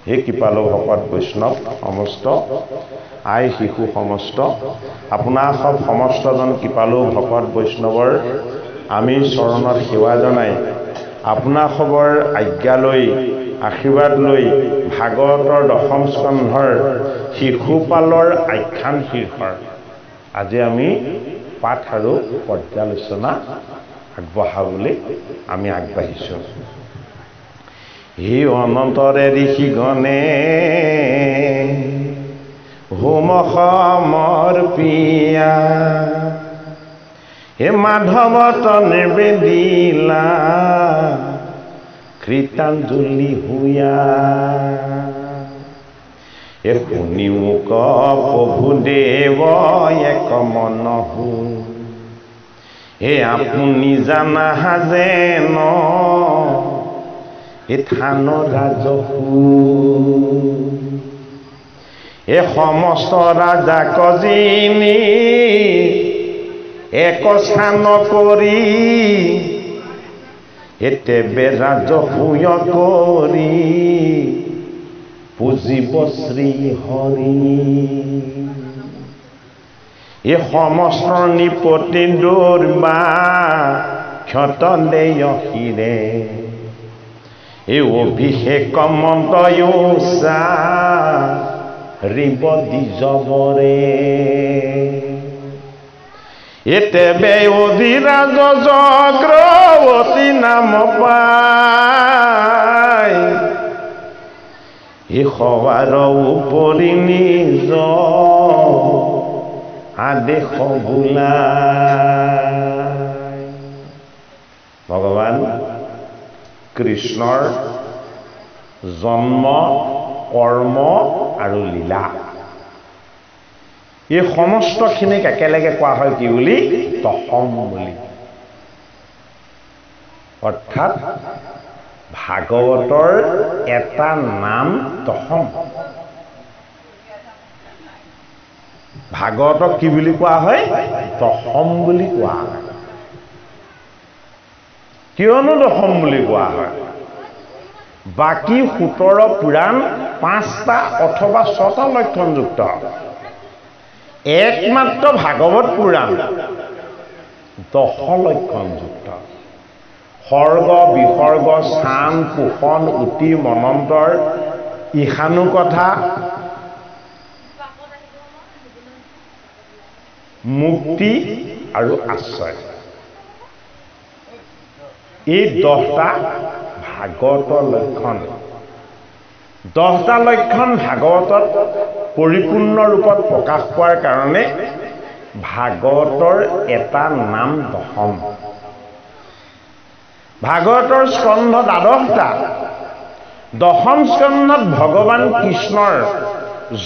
হে কৃপালু ভকত বৈষ্ণৱ সমস্ত আই শিশু সমস্ত আপোনাৰ সব সমস্তজন কৃপালু ভকত বৈষ্ণৱৰ আমি চৰণত সেৱা জনাই আপোনাৰ খবৰ আজ্ঞা লৈ আশীৰ্বাদ লৈ ভাগৱতৰ দশম স্কন্ধৰ শিশুপালৰ আখ্যান শীৰ্ষৰ আজি আমি পাঠ আৰু পৰ্যালোচনা আগবঢ়াবলৈ আমি আগবাঢ়িছোঁ। হি অনন্তৰে ঋষিগণে হোম সমৰ্পিয়া হে মাধৱত নিৰ্বেদিলা কৃতাঞ্জলি হুয়া হে শুনি মোক প্ৰভুদেৱ এক মনহু হে আপুনি জানা যেন এ থান ৰাজহু এ সমস্ত ৰাজা কজিনী এক স্থান কৰি এতেবে ৰাজহুয় কৰি পুজিব শ্ৰী হৰি এ সমস্ত নিপতি দুৰ্বা ক্ষত দেয়সিৰে এ অভিষেক মন্ত্ৰয়োচা ৰিব দ্বিজবৰে এতেবে অধিৰাজ চক্ৰৱৰ্তী নাম পায় এ সবাৰ উপৰি নিজ আদেশ বোলাই। ভগৱান কৃষ্ণৰ জন্ম কৰ্ম আৰু লীলা এই সমস্তখিনিক একেলগে কোৱা হয় কি বুলি? দশম বুলি। অৰ্থাৎ ভাগৱতৰ এটা নাম দশম। ভাগৱতক কি বুলি কোৱা হয়? দশম বুলি কোৱা হয়। কিয়নো দশম বুলি কোৱা হয়? বাকী 17 পুৰাণ 5টা অথবা 6টা লক্ষণযুক্ত, একমাত্ৰ ভাগৱত পুৰাণ 10 লক্ষণযুক্ত। সৰ্গ বিসৰ্গ স্থান পোষণ উতি মনন্তৰ ঈশানু কথা মুক্তি আৰু আশ্ৰয়, এই 10টা ভাগৱতৰ লক্ষণ। 10টা লক্ষণ ভাগৱতত পৰিপূৰ্ণ ৰূপত প্ৰকাশ পোৱাৰ কাৰণে ভাগৱতৰ এটা নাম দশম। ভাগৱতৰ স্কন্ধ 12টা। দশম স্কন্ধত ভগৱান কৃষ্ণৰ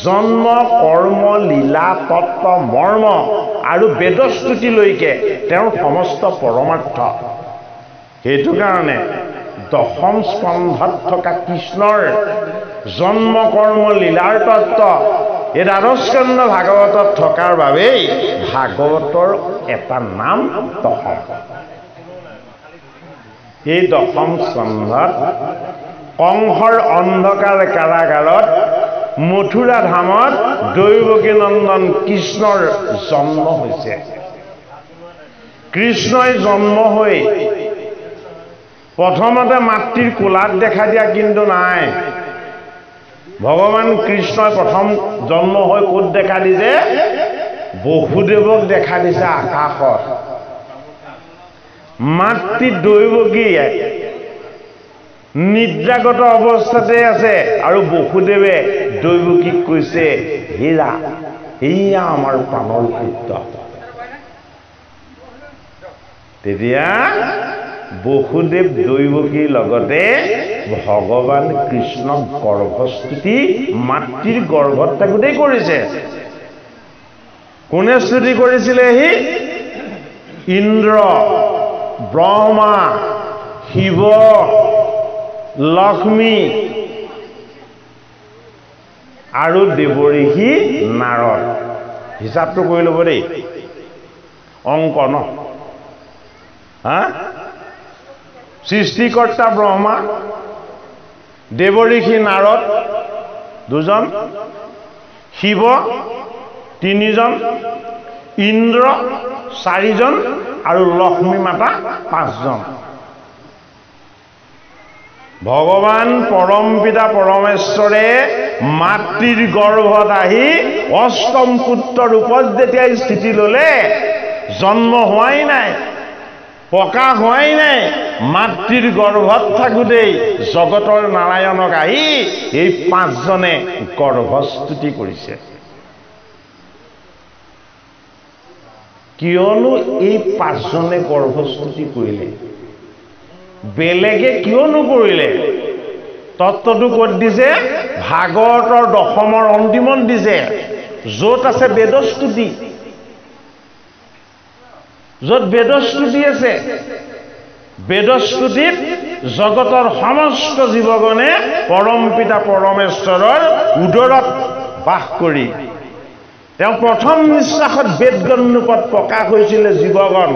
জন্ম কৰ্ম লীলা তত্ত্ব মৰ্ম আৰু বেদস্তুতিলৈকে তেওঁৰ সমস্ত পৰমাৰ্থ। সেইটো কাৰণে দশম স্কন্ধত থকা কৃষ্ণৰ জন্ম কৰ্ম লীলাৰ তত্ত্ব এই 12 স্কন্ধ ভাগৱতত থকাৰ বাবেই ভাগৱতৰ এটা নাম দশম। এই দশম স্কন্ধত কংসৰ অন্ধকাৰ কাৰাগাৰত মথুৰা ধামত দৈৱকী নন্দন কৃষ্ণৰ জন্ম হৈছে। কৃষ্ণই জন্ম হৈ প্ৰথমতে মাতৃৰ কোলাত দেখা দিয়া কিন্তু নাই। ভগৱান কৃষ্ণই প্ৰথম জন্ম হৈ ক'ত দেখা দিছে? বসুদেৱক দেখা দিছে আকাশত। মাতৃ দৈৱকীয়ে নিদ্ৰাগত অৱস্থাতে আছে আৰু বসুদেৱে দৈৱকীক কৈছে, হীৰা এইয়া আমাৰ প্ৰাণৰ পুত্ৰ। তেতিয়া বসুদেৱ দৈৱকীৰ লগতে ভগৱান কৃষ্ণক গৰ্ভস্তুতি মাতৃৰ গৰ্ভত থাকোঁতেই কৰিছে। কোনে স্তুতি কৰিছিলে? সি ইন্দ্ৰ, ব্ৰহ্মা, শিৱ, লক্ষ্মী আৰু দেৱঋষি নাৰদ। হিচাপটো কৰি ল'ব দেই, অংক ন। সৃষ্টিকৰ্তা ব্ৰহ্মা, দেৱঋষি নাৰদ, 2জন, শিৱ 3জন, ইন্দ্ৰ 4জন আৰু লক্ষ্মী মাতা 5জন। ভগৱান পৰম পিতা পৰমেশ্বৰে মাতৃৰ গৰ্ভত আহি অষ্টম পুত্ৰ ৰূপত যেতিয়া স্থিতি ল'লে, জন্ম হোৱাই নাই, প্ৰকাশ হোৱাই নাই, মাতৃৰ গৰ্ভত থাকোঁতেই জগতৰ নাৰায়ণক আহি এই 5জনে গৰ্ভস্তুতি কৰিছে। কিয়নো এই 5জনে গৰ্ভস্তুতি কৰিলে? বেলেগে কিয় নকৰিলে? তত্ত্বটো ক'ত দিছে? ভাগৱতৰ দশমৰ অন্তিমত দিছে, য'ত আছে বেদস্তুতি। য'ত বেদস্তুতি আছে, বেদস্তুতিত জগতৰ সমস্ত জীৱগণে পৰম পিতা পৰমেশ্বৰৰ উদৰত বাস কৰি তেওঁ প্ৰথম নিশ্বাসত বেদগণ ৰূপত প্ৰকাশ হৈছিলে জীৱগণ।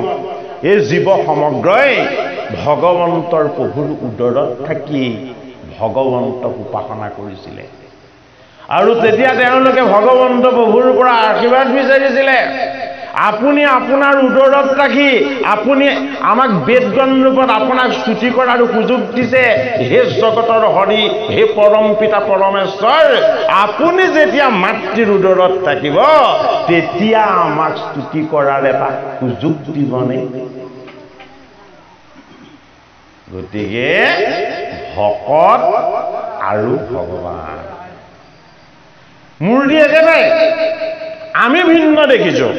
এই জীৱ সমগ্ৰই ভগৱন্তৰ প্ৰভুৰ উদৰত থাকি ভগৱন্তক উপাসনা কৰিছিলে। আৰু তেতিয়া তেওঁলোকে ভগৱন্ত প্ৰভুৰ পৰা আশীৰ্বাদ বিচাৰিছিলে, আপুনি আপোনাৰ উদৰত ৰাখি আপুনি আমাক বেদগণ ৰূপত আপোনাক স্তুতি কৰাৰ সুযোগ দিছে। হে জগতৰ হৰি, হে পৰম পিতা পৰমেশ্বৰ, আপুনি যেতিয়া মাতৃৰ উদৰত থাকিব তেতিয়া আমাক স্তুতি কৰাৰ এটা সুযোগ দিবনে? গতিকে ভকত আৰু ভগৱান মূৰ্তি একেবাৰে। আমি ভিন্ন দেখিছোঁ।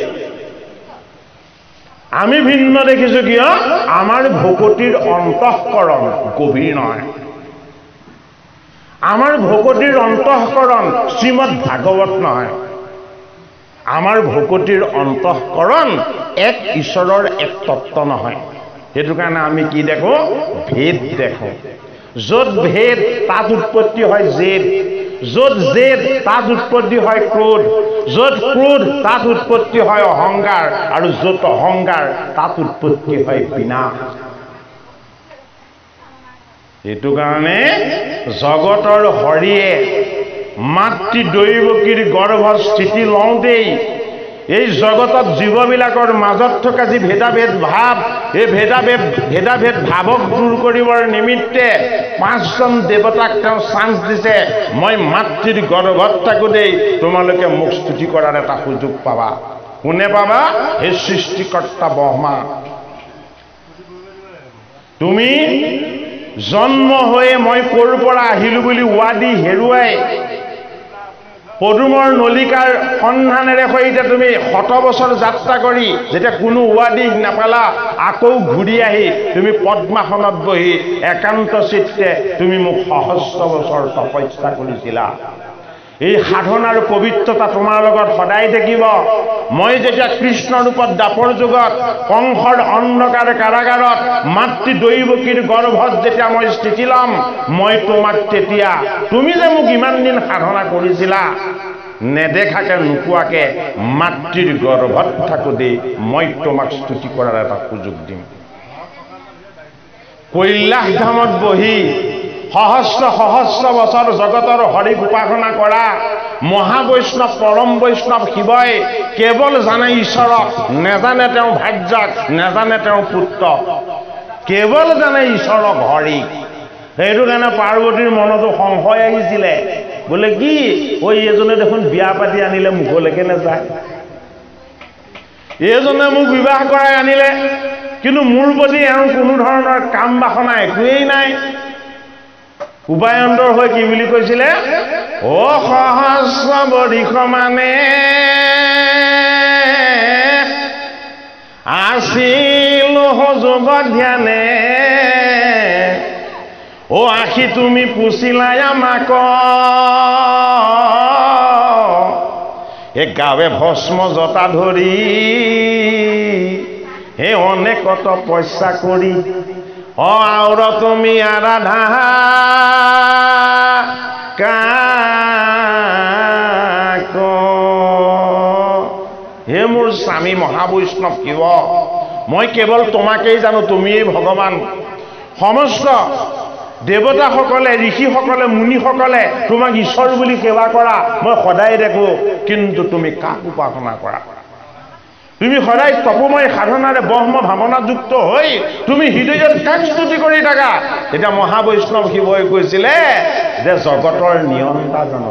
আমি ভিন্ন দেখিছোঁ কিয়? আমাৰ ভকতিৰ অন্তঃকৰণ গভীৰ নহয়। আমাৰ ভকতিৰ অন্তঃকৰণ শ্ৰীমদ ভাগৱত নহয়। আমাৰ ভকতিৰ অন্তঃকৰণ এক ঈশ্বৰৰ এক তত্ত্ব নহয়। সেইটো কাৰণে আমি কি দেখোঁ? ভেদ দেখোঁ। য'ত ভেদ তাত উৎপত্তি হয় জেদ, য'ত জেদ তাত উৎপত্তি হয় ক্ৰোধ, য'ত ক্ৰোধ তাত উৎপত্তি হয় অহংকাৰ, আৰু য'ত অহংকাৰ তাত উৎপত্তি হয় বিনাশ। এইটো কাৰণে জগতৰ হৰিয়ে মাতৃ দৈৱকীৰ গৰ্ভত স্থিতি লওঁতেই এই জগতত জীৱবিলাকৰ মাজত থকা যি ভেদাভেদ ভাৱ, এই ভেদাভেদ ভাৱক দূৰ কৰিবৰ নিমিত্তে 5জন দেৱতাক তেওঁ চান্স দিছে, মই মাতৃৰ গৰ্ভত থাকোঁতেই তোমালোকে মোক স্তুতি কৰাৰ এটা সুযোগ পাবা। কোনে পাবা? সেই সৃষ্টিকৰ্তা ব্ৰহ্মা। তুমি জন্ম হৈয়ে মই ক'ৰ পৰা আহিলো বুলি ৱাদি হেৰুৱাই পদুমৰ নলিকাৰ সন্ধানেৰে সৈতে তুমি 100 বছৰ যাত্ৰা কৰি যেতিয়া কোনো ৱাদি নাপালা, আকৌ ঘূৰি আহি তুমি পদ্মাসনত বহি একান্ত চিত্তে তুমি মোক সহস্ৰ বছৰ তপস্যা কৰিছিলা। এই সাধনাৰ পবিত্ৰতা তোমাৰ লগত সদায় থাকিব। মই যেতিয়া কৃষ্ণ ৰূপত দাপৰ যুগত কংসৰ অন্ধকাৰ কাৰাগাৰত মাতৃ দৈৱকীৰ গৰ্ভত যেতিয়া মই স্থিতি ল'ম, মই তোমাক তেতিয়া তুমি যে মোক ইমান দিন সাধনা কৰিছিলা নেদেখাকে নোকোৱাকে মাতৃৰ গৰ্ভত থাকোঁতেই মই তোমাক স্তুতি কৰাৰ এটা সুযোগ দিম। কৈলাশ ধামত বহি সহস্ৰ সহস্ৰ বছৰ জগতৰ হৰিক উপাসনা কৰা মহাবৈষ্ণৱ পৰম বৈষ্ণৱ শিৱই কেৱল জানে ঈশ্বৰক, নেজানে তেওঁ ভাৰ্যাক, নেজানে তেওঁ পুত্ৰ, কেৱল জানে ঈশ্বৰক হৰিক। সেইটো কাৰণে পাৰ্বতীৰ মনতো সংশয় আহিছিলে, বোলে কি ঐ এজনে দেখোন বিয়া পাতি আনিলে মুখলৈকে নাযায়, এইজনে মোক বিবাহ কৰাই আনিলে কিন্তু মোৰ প্ৰতি এওঁ কোনো ধৰণৰ কাম বাসনা একোৱেই নাই। উপায়ন্তৰ হৈ কি বুলি কৈছিলে? অ সহস্ৰ বৰিষ মানে আছিল যোগ ধ্যানে, অ আখি তুমি পুছিলাই আমাক এ গাৱে ভস্ম জটা ধৰি, হে অনেকত পইচা কৰি, অ আউৰ তুমি আৰাধা কাক। হে মোৰ স্বামী মহাবৈষ্ণৱ শিৱ, মই কেৱল তোমাকেই জানো, তুমিয়েই ভগৱান। সমস্ত দেৱতাসকলে ঋষিসকলে মুনিসকলে তোমাক ঈশ্বৰ বুলি সেৱা কৰা মই সদায় দেখো, কিন্তু তুমি কাক উপাসনা কৰা? তুমি সদায় তপময় সাধনাৰে ব্ৰহ্ম ভাৱনাযুক্ত হৈ তুমি হৃদয়ত কাক স্তুতি কৰি থাকা? তেতিয়া মহাবৈষ্ণৱ শিৱই কৈছিলে যে জগতৰ নিয়ন্তাজন,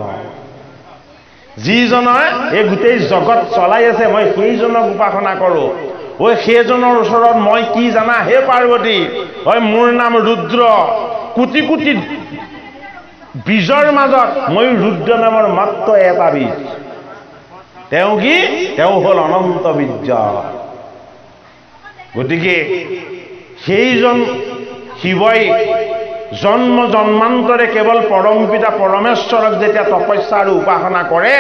যিজনে এই গোটেই জগত চলাই আছে মই সেইজনক উপাসনা কৰোঁ। ঐ সেইজনৰ ওচৰত মই কি জানা হে পাৰ্বতী? ঐ মোৰ নাম ৰুদ্ৰ, কোটি কোটি বীজৰ মাজত মই ৰুদ্ৰ নামৰ মাত্ৰ এটা বীজ। তেওঁ কি? তেওঁ হ'ল অনন্ত বীৰ্য। গতিকে সেইজন শিৱই জন্ম জন্মান্তৰে কেৱল পৰম পিতা পৰমেশ্বৰক যেতিয়া তপস্যা আৰু উপাসনা কৰে,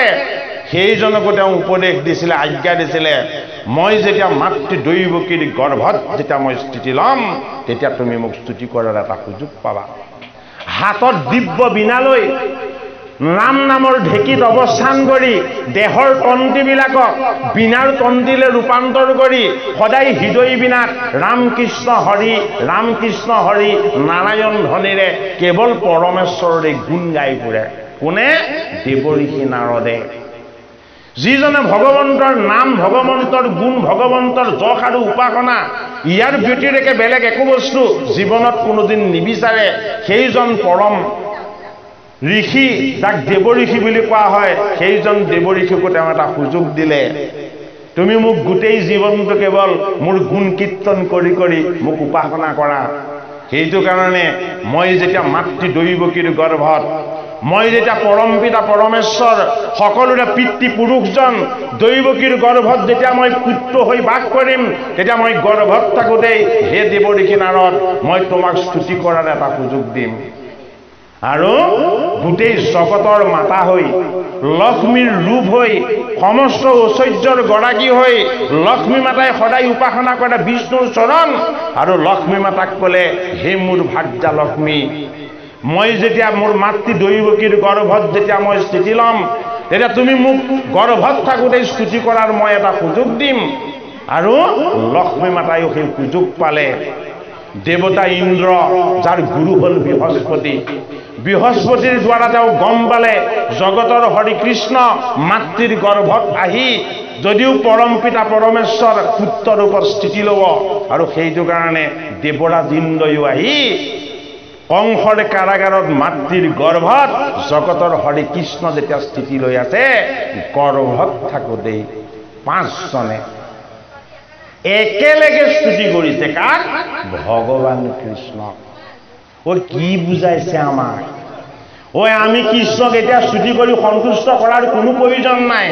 সেইজনকো তেওঁ উপদেশ দিছিলে, আজ্ঞা দিছিলে, মই যেতিয়া মাতৃ দৈৱকীৰ গৰ্ভত যেতিয়া মই স্থিতি ল'ম তেতিয়া তুমি মোক স্তুতি কৰাৰ এটা সুযোগ পাবা। হাতত দিব্য বীণালৈ নাম নামৰ ঢেঁকীত অৱস্থান কৰি দেহৰ তন্তীবিলাকক বীণাৰ তন্তীলৈ ৰূপান্তৰ কৰি সদায় হৃদয় বীণাত ৰামকৃষ্ণ হৰি নাৰায়ণ ধ্বনিৰে কেৱল পৰমেশ্বৰৰে গুণ গাই ফুৰে। কোনে? দেৱঋষি নাৰদে। যিজনে ভগৱন্তৰ নাম, ভগৱন্তৰ গুণ, ভগৱন্তৰ যশ আৰু উপাসনা ইয়াৰ ব্যতিৰেকে বেলেগ একো বস্তু জীৱনত কোনোদিন নিবিচাৰে, সেইজন পৰম ঋষি, যাক দেৱঋষি বুলি কোৱা হয়, সেইজন দেৱঋষিকো তেওঁ এটা সুযোগ দিলে, তুমি মোক গোটেই জীৱনটো কেৱল মোৰ গুণ কীৰ্তন কৰি কৰি মোক উপাসনা কৰা। সেইটো কাৰণে মই যেতিয়া মাতৃ দৈৱকীৰ গৰ্ভত, মই যেতিয়া পৰম পিতা পৰমেশ্বৰ সকলোৰে পিতৃ পুৰুষজন দৈৱকীৰ গৰ্ভত যেতিয়া মই পুত্ৰ হৈ বাস কৰিম, তেতিয়া মই গৰ্ভত থাকোঁতেই হে দেৱঋষি নাৰদ মই তোমাক স্তুতি কৰাৰ এটা সুযোগ দিম। আৰু গোটেই জগতৰ মাতা হৈ, লক্ষ্মীৰ ৰূপ হৈ, সমস্ত ঐশ্বৰ্যৰ গৰাকী হৈ লক্ষ্মী মাতাই সদায় উপাসনা কৰে বিষ্ণুৰ চৰণ। আৰু লক্ষ্মী মাতাক ক'লে, হে মোৰ ভাৰ্যা লক্ষ্মী, মই যেতিয়া মোৰ মাতৃ দৈৱকীৰ গৰ্ভত যেতিয়া মই স্থিতি ল'ম তেতিয়া তুমি মোক গৰ্ভত থাকোঁতেই স্তুতি কৰাৰ মই এটা সুযোগ দিম। আৰু লক্ষ্মী মাতাইও সেই সুযোগ পালে। দেৱতা ইন্দ্ৰ, যাৰ গুৰু হ'ল বৃহস্পতি, বৃহস্পতিৰ দ্বাৰা তেওঁ গম পালে জগতৰ হৰি কৃষ্ণ মাতৃৰ গৰ্ভত আহি যদিও পৰম পিতা পৰমেশ্বৰ পুত্ৰ ৰূপত স্থিতি ল'ব, আৰু সেইটো কাৰণে দেৱৰাজ ইন্দ্ৰয়ো আহি কংসৰ কাৰাগাৰত মাতৃৰ গৰ্ভত জগতৰ হৰি কৃষ্ণ যেতিয়া স্থিতি লৈ আছে, গৰ্ভত থাকোঁতেই পাঁচজনে একেলগে স্তুতি কৰিছে। কাক? ভগৱান কৃষ্ণক। ঐ কি বুজাইছে আমাক? ঐ আমি কৃষ্ণক এতিয়া স্তুতি কৰি সন্তুষ্ট কৰাৰ কোনো প্ৰয়োজন নাই।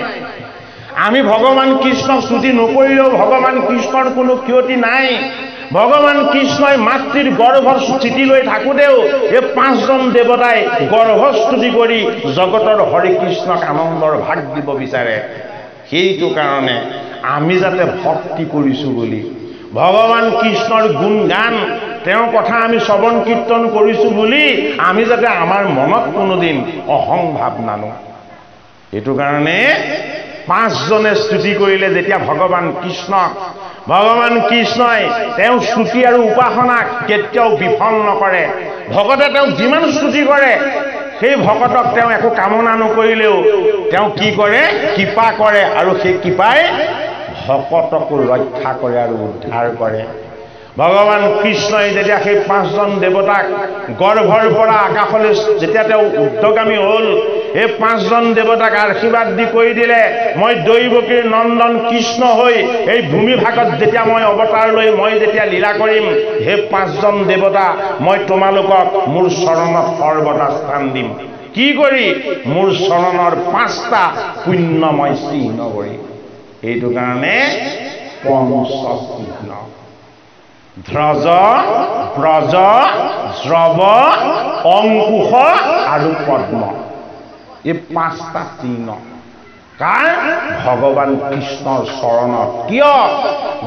আমি ভগৱান কৃষ্ণক স্তুতি নকৰিলেও ভগৱান কৃষ্ণৰ কোনো ক্ষতি নাই। ভগৱান কৃষ্ণই মাতৃৰ গৰ্ভত স্থিতি লৈ থাকোঁতেও এই পাঁচজন দেৱতাই গৰ্ভস্তুতি কৰি জগতৰ হৰি কৃষ্ণক আনন্দৰ ভাগ দিব বিচাৰে। সেইটো কাৰণে আমি যাতে ভক্তি কৰিছোঁ বুলি, ভগৱান কৃষ্ণৰ গুণ গান, তেওঁৰ কথা আমি শ্ৰৱণ কীৰ্তন কৰিছোঁ বুলি আমি যাতে আমাৰ মনত কোনোদিন অহংভাৱ নানো। এইটো কাৰণে পাঁচজনে স্তুতি কৰিলে যেতিয়া ভগৱান কৃষ্ণক, ভগৱান কৃষ্ণই তেওঁ স্তুতি আৰু উপাসনাক কেতিয়াও বিফল নকৰে। ভকতে তেওঁক যিমান স্তুতি কৰে সেই ভকতক তেওঁ একো কামনা নকৰিলেও তেওঁ কি কৰে? কৃপা কৰে, আৰু সেই কৃপাই ভকতকো ৰক্ষা কৰে আৰু উদ্ধাৰ কৰে। ভগৱান কৃষ্ণই যেতিয়া সেই পাঁচজন দেৱতাক গৰ্ভৰ পৰা আকাশলৈ যেতিয়া তেওঁ ঊৰ্ধ্বগামী হ'ল, এই পাঁচজন দেৱতাক আশীৰ্বাদ দি কৈ দিলে, মই দৈৱকীৰ নন্দন কৃষ্ণ হৈ এই ভূমিভাগত যেতিয়া মই অৱতাৰ লৈ মই যেতিয়া লীলা কৰিম, হে পাঁচজন দেৱতা মই তোমালোকক মোৰ চৰণত সৰ্বদা স্থান দিম। কি কৰি? মোৰ চৰণৰ পাঁচটা পুণ্যময় চিহ্ন কৰি। এইটো কাৰণে পঞ্চচিহ্ন, ধ্ৰজ, ব্ৰজ, দ্ৰৱ, অংকুশ আৰু পদ্ম, এই পাঁচটা চিহ্ন কাৰ? ভগৱান কৃষ্ণৰ চৰণত। কিয়?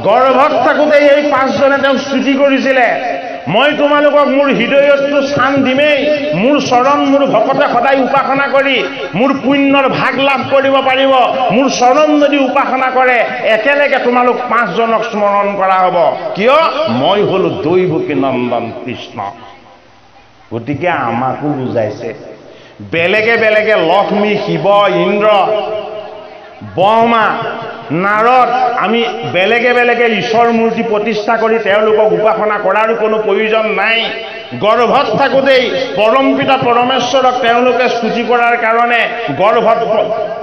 গৰ্ভত থাকোঁতে এই পাঁচজনে তেওঁ স্তুতি কৰিছিলে, মই তোমালোকক মোৰ হৃদয়তটো স্থান দিমেই, মোৰ চৰণ মোৰ ভকতে সদায় উপাসনা কৰি মোৰ পুণ্যৰ ভাগ লাভ কৰিব পাৰিব। মোৰ চৰণ যদি উপাসনা কৰে একেলগে তোমালোক পাঁচজনক স্মৰণ কৰা হ'ব। কিয়? মই হলো দৈৱকী নন্দন কৃষ্ণ। গতিকে আমাকো বুজাইছে বেলেগে বেলেগে লক্ষ্মী শিৱ ইন্দ্ৰ ব্ৰহ্মা নাৰদ আমি বেলেগে বেলেগে ঈশ্বৰ মূৰ্তি প্ৰতিষ্ঠা কৰি তেওঁলোকক উপাসনা কৰাৰো কোনো প্ৰয়োজন নাই গৰ্ভত থাকোঁতেই পৰম পিতা পৰমেশ্বৰক তেওঁলোকে স্তুতি কৰাৰ কাৰণে গৰ্ভত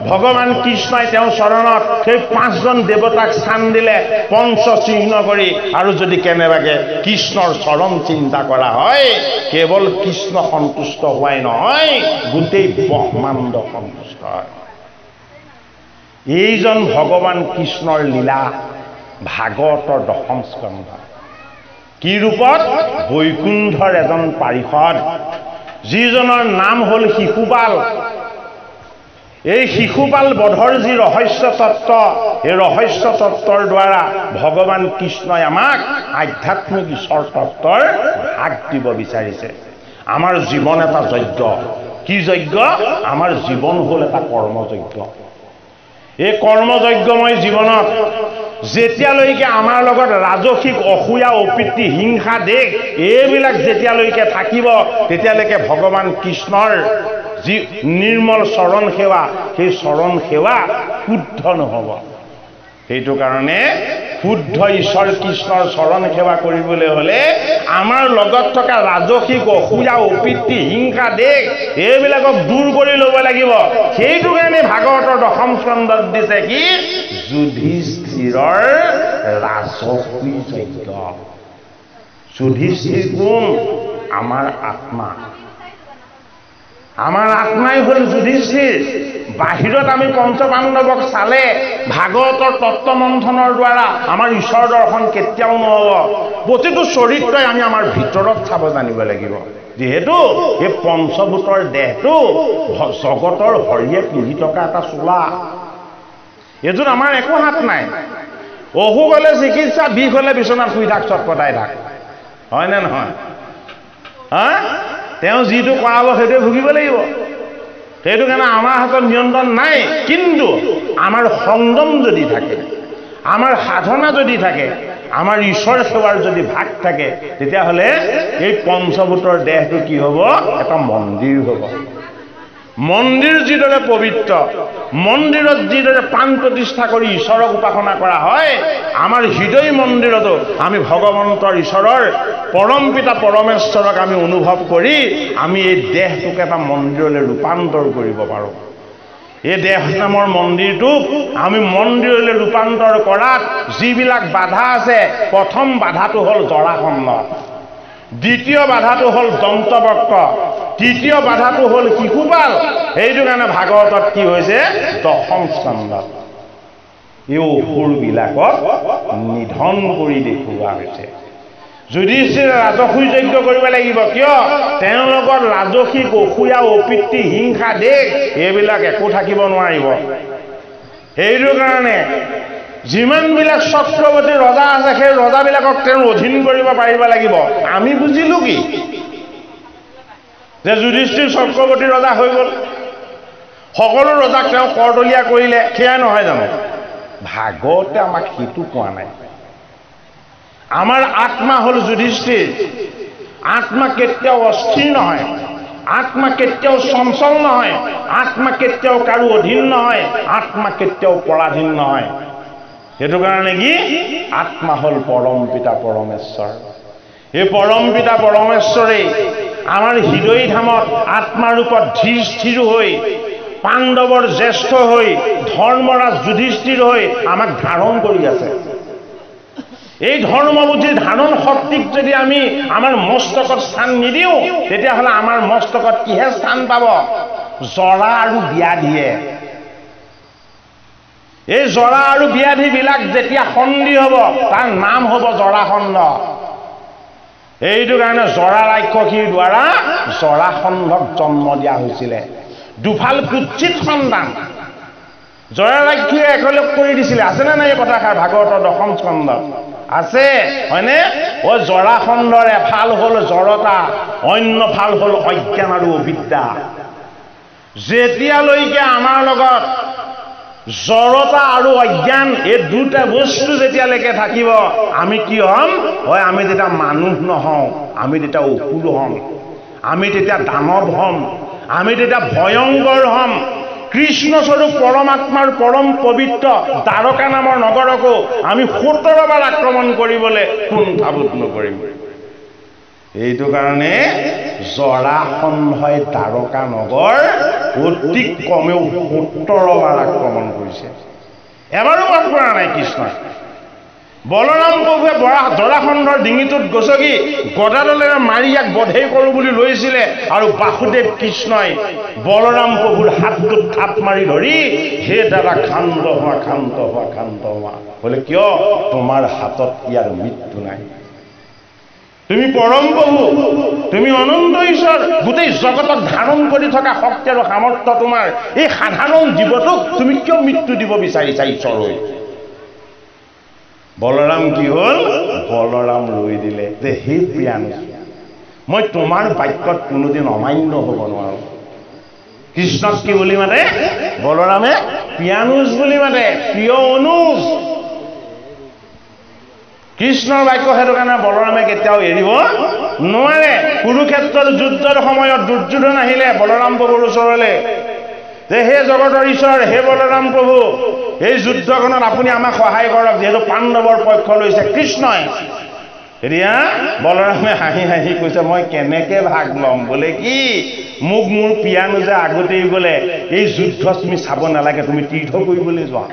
ভগৱান কৃষ্ণই তেওঁৰ চৰণত সেই 5জন দেৱতাক স্থান দিলে পঞ্চ চিহ্ন কৰি আৰু যদি কেনেবাকে কৃষ্ণৰ চৰণ চিন্তা কৰা হয় কেৱল কৃষ্ণ সন্তুষ্ট হোৱাই নহয় গোটেই ব্ৰহ্মাণ্ড সন্তুষ্ট হয় এইজন ভগৱান কৃষ্ণৰ লীলা ভাগৱতৰ 10ম স্কন্ধ কি ৰূপত বৈকুণ্ঠৰ এজন পাৰিষদ যিজনৰ নাম হ'ল শিশুপাল এই শিশুপাল বধৰ যি ৰহস্য তত্ত্ব এই ৰহস্য তত্ত্বৰ দ্বাৰা ভগৱান কৃষ্ণই আমাক আধ্যাত্মিক ঈশ্বৰ তত্ত্বৰ ভাগ দিব বিচাৰিছে আমাৰ জীৱন এটা যজ্ঞ কি যজ্ঞ আমাৰ জীৱন হ'ল এটা কৰ্মযজ্ঞ এই কৰ্মযজ্ঞময় জীৱনত যেতিয়ালৈকে আমাৰ লগত ৰাজসিক অসূয়া অপ্ৰীতি হিংসা দেশ এইবিলাক যেতিয়ালৈকে থাকিব তেতিয়ালৈকে ভগৱান কৃষ্ণৰ যি নিৰ্মল চৰণ সেৱা সেই চৰণ সেৱা শুদ্ধ নহ'ব সেইটো কাৰণে শুদ্ধ ঈশ্বৰ কৃষ্ণৰ চৰণ সেৱা কৰিবলৈ হ'লে আমাৰ লগত থকা ৰাজসিক অসূয়া অপ্ৰীতি হিংসা দেশ এইবিলাকক দূৰ কৰি ল'ব লাগিব সেইটো কাৰণে ভাগৱতৰ 10ম স্কন্ধত দিছে কি যুধিষ্ঠিৰৰ ৰাজসী যজ্ঞ যুধিষ্ঠিৰ কোন আমাৰ আত্মা আমাৰ আত্মাই হ'ল যুধিষ্ঠিৰ বাহিৰত আমি পঞ্চপাণ্ডৱক চালে ভাগৱতৰ তত্ত্বমন্থনৰ দ্বাৰা আমাৰ ঈশ্বৰ দৰ্শন কেতিয়াও নহ'ব প্ৰতিটো চৰিত্ৰই আমি আমাৰ ভিতৰত চাব জানিব লাগিব যিহেতু এই পঞ্চভূতৰ দেহটো জগতৰ হৰিয়ে পিন্ধি থকা এটা চোলা এইযোৰ আমাৰ একো হাত নাই অসুখ হ'লে চিকিৎসা বিষ হ'লে বিচনাত শুই থাক চটপটাই থাক হয়নে নহয় হা তেওঁ যিটো কৰাব সেইটোৱে ভুগিব লাগিব সেইটো কাৰণে আমাৰ হাতত নিয়ন্ত্ৰণ নাই কিন্তু আমাৰ সংযম যদি থাকে আমাৰ সাধনা যদি থাকে আমাৰ ঈশ্বৰ সেৱাৰ যদি ভাগ থাকে তেতিয়াহ'লে এই পঞ্চভূতৰ দেহটো কি হ'ব এটা মন্দিৰ হ'ব মন্দিৰ যিদৰে পবিত্ৰ মন্দিৰত যিদৰে প্ৰাণ প্ৰতিষ্ঠা কৰি ঈশ্বৰক উপাসনা কৰা হয় আমাৰ হৃদয় মন্দিৰতো আমি ভগৱন্তৰ ঈশ্বৰৰ পৰম পিতা পৰমেশ্বৰক আমি অনুভৱ কৰি আমি এই দেহটোক এটা মন্দিৰলৈ ৰূপান্তৰ কৰিব পাৰোঁ এই দেহ নামৰ মন্দিৰটোক আমি মন্দিৰলৈ ৰূপান্তৰ কৰাত যিবিলাক বাধা আছে প্ৰথম বাধাটো হ'ল জৰাসন্ধ দ্বিতীয় বাধাটো হ'ল দন্তবক্ৰ তৃতীয় বাধাটো হ'ল শিশুপাল সেইটো কাৰণে ভাগৱতত কি হৈছে 10ম স্কন্ধত এই অসুৰবিলাকক নিধন কৰি দেখুওৱা হৈছে যুধিষ্ঠিৰে ৰাজসী যজ্ঞ কৰিব লাগিব কিয় তেওঁলোকৰ ৰাজসিক অসূয়া অপ্ৰীতি হিংসা দেশ এইবিলাক একো থাকিব নোৱাৰিব সেইটো কাৰণে যিমানবিলাক চক্ৰৱৰ্তী ৰজা আছে সেই ৰজাবিলাকক তেওঁ অধীন কৰিব পাৰিব লাগিব আমি বুজিলো কি যে যুধিষ্ঠিৰ চক্ৰৱৰ্তী ৰজা হৈ গ'ল সকলো ৰজাক তেওঁ কৰতলীয়া কৰিলে সেয়া নহয় জানো ভাগৱতে আমাক সেইটো কোৱা নাই আমাৰ আত্মা হ'ল যুধিষ্ঠিৰ আত্মা কেতিয়াও অস্থিৰ নহয় আত্মা কেতিয়াও চঞ্চল নহয় আত্মা কেতিয়াও কাৰো অধীন নহয় আত্মা কেতিয়াও পৰাধীন নহয় সেইটো কাৰণে কি আত্মা হ'ল পৰম পিতা পৰমেশ্বৰ এই পৰম পিতা পৰমেশ্বৰে আমাৰ হৃদয় ধামত আত্মাৰ ৰূপত ধীৰ স্থিৰ হৈ পাণ্ডৱৰ জ্যেষ্ঠ হৈ ধৰ্মৰাজ যুধিষ্ঠিৰ হৈ আমাক ধাৰণ কৰি আছে এই ধৰ্মবুদ্ধিৰ ধাৰণ শক্তিক যদি আমি আমাৰ মস্তকত স্থান নিদিওঁ তেতিয়াহ'লে আমাৰ মস্তকত কিহে স্থান পাব জৰা আৰু ব্যাধিয়ে এই জৰা আৰু ব্যাধিবিলাক যেতিয়া সন্ধি হ'ব তাৰ নাম হ'ব জৰাসন্ধ এইটো কাৰণে জৰা ৰাক্ষসীৰ দ্বাৰা জৰাসন্ধক জন্ম দিয়া হৈছিলে দুফাল কুৎসিত সন্তান জৰা ৰাক্ষসীয়ে একলগ কৰি দিছিলে আছেনে নাই এই কথাষাৰ ভাগৱতৰ 10ম স্কন্ধত আছে হয়নে ও জৰাসন্ধৰ এফাল হ'ল জড়তা অন্য ফাল হ'ল অজ্ঞান আৰু অবিদ্যা যেতিয়ালৈকে আমাৰ লগত জড়তা আৰু অজ্ঞান এই দুটা বস্তু যেতিয়ালৈকে থাকিব আমি কি হ'ম হয় আমি যেতিয়া মানুহ নহওঁ আমি তেতিয়া অসুৰ হ'ম আমি তেতিয়া দানৱ হ'ম, আমি তেতিয়া ভয়ংকৰ হ'ম। কৃষ্ণস্বৰূপ পৰমাত্মাৰ পৰম পবিত্ৰ দ্বাৰকা নামৰ নগৰকো আমি 17 বাৰ আক্ৰমণ কৰিবলৈ কুণ্ঠাবোধ নকৰিম। এইটো কাৰণে জৰাসন্ধই দ্বাৰকা নগৰ অতি কমেও 17 বাৰ আক্ৰমণ কৰিছে, এবাৰো বাদ কৰা নাই কৃষ্ণই। বলৰাম প্ৰভুৱে জৰাসন্ধৰ ডিঙিটোত গছকি গদাডালেৰে মাৰি ইয়াক বধেই কৰোঁ বুলি লৈছিলে, আৰু বাসুদেৱ কৃষ্ণই বলৰাম প্ৰভুৰ হাতটোত থাপ মাৰি ধৰি, হে দাদা ক্ষান্ত হোৱা, ক্ষান্ত হোৱা, ক্ষান্ত হোৱা। বোলে কিয়? তোমাৰ হাতত ইয়াৰ মৃত্যু নাই। তুমি পৰম প্ৰভু, তুমি অনন্ত ঈশ্বৰ, গোটেই জগতক ধাৰণ কৰি থকা শক্তি আৰু সামৰ্থ্য তোমাৰ। এই সাধাৰণ জীৱটোক তুমি কিয় মৃত্যু দিব বিচাৰিছা ঈশ্বৰ হৈ? বলৰাম কি হ'ল? বলৰাম ৰৈ দিলে যে হে প্ৰিয়ানুজ, মই তোমাৰ বাক্যত কোনোদিন অমান্য হ'ব নোৱাৰো। কৃষ্ণক কি বুলি মাতে? বলৰামে প্ৰিয়ানুজ বুলি মাতে, প্ৰিয় অনুজ। কৃষ্ণৰ বাক্য, সেইটো কাৰণে বলৰামে কেতিয়াও এৰিব নোৱাৰে। কুৰুক্ষেত্ৰৰ যুদ্ধৰ সময়ত দুৰ্যোধন আহিলে বলৰাম প্ৰভুৰ ওচৰলৈ যে হে জগতৰ ঈশ্বৰ, হে বলৰাম প্ৰভু, এই যুদ্ধখনত আপুনি আমাক সহায় কৰক, যিহেতু পাণ্ডৱৰ পক্ষ লৈছে কৃষ্ণই। এতিয়া বলৰামে হাঁহি হাঁহি কৈছে, মই কেনেকে ভাগ ল'ম? বোলে কি, মোক মোৰ প্ৰিয়ানুজে আগতেই বোলে এই যুদ্ধ তুমি চাব নালাগে, তুমি তীৰ্থ কৰিবলৈ যোৱা।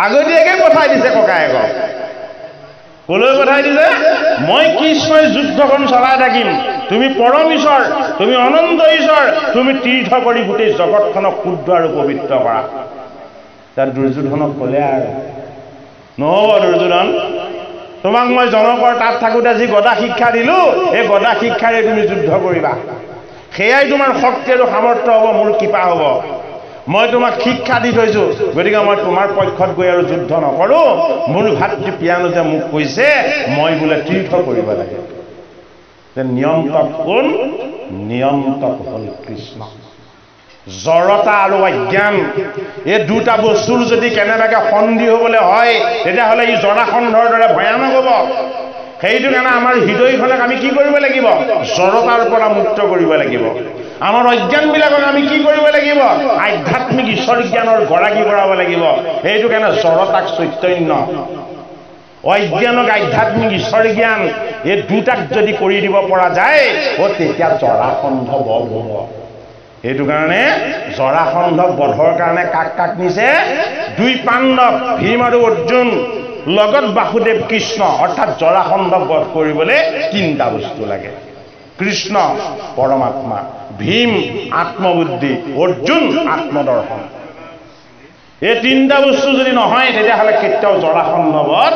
আগতীয়াকে পঠাই দিছে ককায়েকক। কলৈ পঠাই দিছে? মই কৃষ্ণই যুদ্ধখন চলাই থাকিম, তুমি পৰম ঈশ্বৰ, তুমি অনন্ত ঈশ্বৰ, তুমি তীৰ্থ কৰি গোটেই জগতখনক শুদ্ধ আৰু পবিত্ৰ কৰা। তাত দুৰ্যোধনক ক'লে, আৰু নহ'ব দুৰ্যোধন, তোমাক মই জনকৰ তাত থাকোঁতে যি গদা শিক্ষা দিলোঁ, এই গদা শিক্ষাৰে তুমি যুদ্ধ কৰিবা, সেয়াই তোমাৰ শক্তি আৰু সামৰ্থ্য হ'ব, মোৰ কৃপা হ'ব। মই তোমাক শিক্ষা দি থৈছোঁ, গতিকে মই তোমাৰ পক্ষত গৈ আৰু যুদ্ধ নকৰোঁ। মোৰ ভাতৃ প্ৰিয়ানুজে মোক কৈছে মই বোলে তীৰ্থ কৰিব লাগে। নিয়ন্ত্ৰক কোন? নিয়ন্ত্ৰক হ'ল কৃষ্ণ। জড়তা আৰু অজ্ঞান, এই দুটা বস্তুৰ যদি কেনেবাকৈ সন্ধি হ'বলৈ হয়, তেতিয়াহ'লে ই জৰাসন্ধৰ দৰে ভয়ানক হ'ব। সেইটো কাৰণে আমাৰ হৃদয়খনক আমি কি কৰিব লাগিব? জড়তাৰ পৰা মুক্ত কৰিব লাগিব। আমাৰ অজ্ঞানবিলাকক আমি কি কৰিব লাগিব? আধ্যাত্মিক ঈশ্বৰ জ্ঞানৰ গৰাকী কৰাব লাগিব। সেইটো কাৰণে জড়তাক চৈতন্য, অজ্ঞানক আধ্যাত্মিক ঈশ্বৰ জ্ঞান, এই দুটাক যদি কৰি দিব পৰা যায়, তেতিয়া জৰাসন্ধ বধ হ'ব। সেইটো কাৰণে জৰাসন্ধক বধৰ কাৰণে কাক কাক নিছে? 2 পাণ্ডৱ, ভীম আৰু অৰ্জুন, লগত বাসুদেৱ কৃষ্ণ। অৰ্থাৎ জৰাসন্ধক বধ কৰিবলৈ 3টা বস্তু লাগে। কৃষ্ণ পৰমাত্মা, ভীম আত্মবুদ্ধি, অৰ্জুন আত্মদৰ্শন। এই 3টা বস্তু যদি নহয়, তেতিয়াহ'লে কেতিয়াও জৰাসন্ধ বধ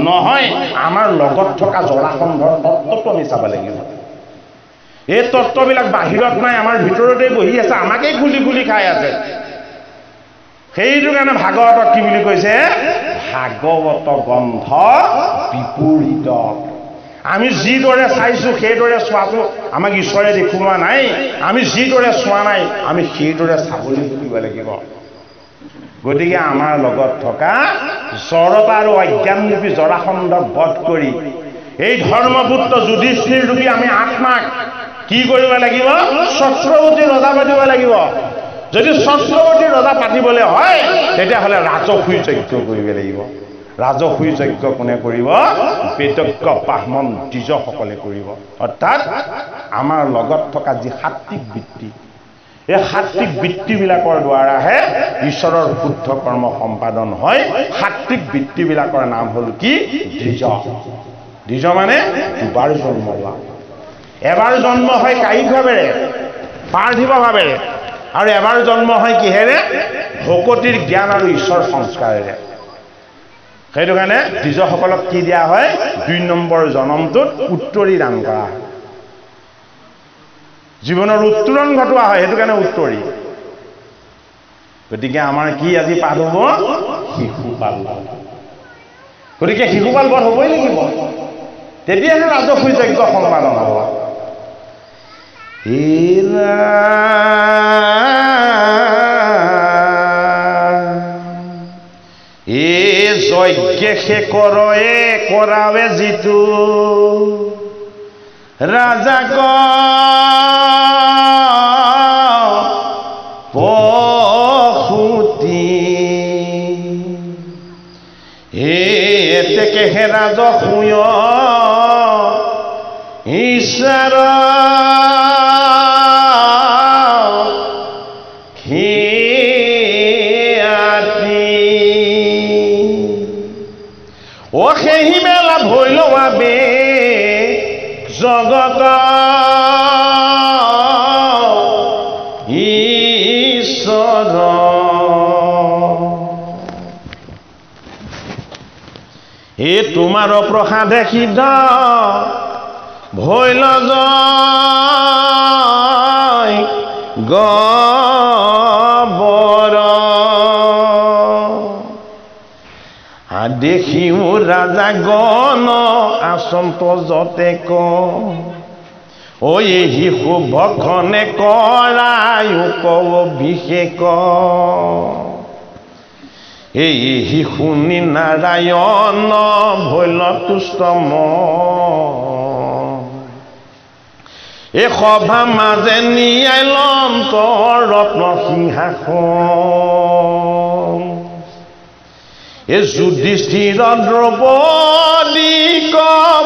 নহয়। আমাৰ লগত থকা জৰাসন্ধৰ তত্ত্বটো আমি চাব লাগিব। এই তত্ত্ববিলাক বাহিৰত নাই, আমাৰ ভিতৰতে বহি আছে, আমাকেই খুলি খুলি খাই আছে। সেইটো কাৰণে ভাগৱতক কি বুলি কৈছে? ভাগৱত গ্ৰন্থ বিপৰীত। আমি যিদৰে চাইছোঁ সেইদৰে চোৱাটো আমাক ঈশ্বৰে দেখুওৱা নাই। আমি যিদৰে চোৱা নাই, আমি সেইদৰে চাবলৈ শিকিব লাগিব। গতিকে আমাৰ লগত থকা জড়তা আৰু অজ্ঞানৰূপী জৰাসন্ধক বধ কৰি এই ধৰ্মপুত্ৰ যুধিষ্ঠিৰ ৰূপী আমি আত্মাক কি কৰিব লাগিব? চক্ৰৱৰ্তী ৰজা পাতিব লাগিব। যদি চক্ৰৱৰ্তী ৰজা পাতিবলৈ হয়, তেতিয়াহ'লে ৰাজসুই যজ্ঞ কৰিব লাগিব। ৰাজসুই যজ্ঞ কোনে কৰিব? বেদজ্ঞ ব্ৰাহ্মণ দ্বিজসকলে কৰিব। অৰ্থাৎ আমাৰ লগত থকা যি সাত্বিক বৃত্তি, এই সাত্বিক বৃত্তিবিলাকৰ দ্বাৰাহে ঈশ্বৰৰ শুদ্ধ কৰ্ম সম্পাদন হয়। সাত্বিক বৃত্তিবিলাকৰ নাম হ'ল কি? দ্বিজ। দ্বিজ মানে 2বাৰ জন্ম লোৱা। এবাৰ জন্ম হয় কায়িকভাৱেৰে, পাৰ্থিৱভাৱেৰে, আৰু এবাৰ জন্ম হয় কিহেৰে? ভকতিৰ জ্ঞান আৰু ঈশ্বৰ সংস্কাৰেৰে। সেইটো কাৰণে দ্বিজসকলক কি দিয়া হয়? 2 নম্বৰ জন্মটোত উত্তৰি দান কৰা হয়, জীৱনৰ উত্তৰণ ঘটোৱা হয়। সেইটো কাৰণে উত্তৰি। গতিকে আমাৰ কি আজি পাঠ হ'ব? শিশুপাল। গতিকে শিশুপাল বধ হ'বই লাগিব, তেতিয়াহে ৰাজসুই যজ্ঞ সম্পাদন হ'ব। যজ্ঞে সে কৰে কৰাবে যিটো, ৰাজাক পশুতি এতেকেহে ৰাজসূয় ঈশ্বৰ ও সেই মেলা ভৈল বাবে জগত ঈশ্বৰ এ তোমাৰ প্ৰসাদে সিদ্ধ ভৈল জয় গবৰ দেখিও ৰাজা গণ আচন্ত যতে ক এই শুভক্ষণে কৰায়ো অভিষেক এই শুনি নাৰায়ণ ভৈল তুষ্ট এই সভা মাজে নিয়াই লন্ত ৰত্ন সিংহাসন এ যুধিষ্ঠিৰ দ্ৰৌপদীক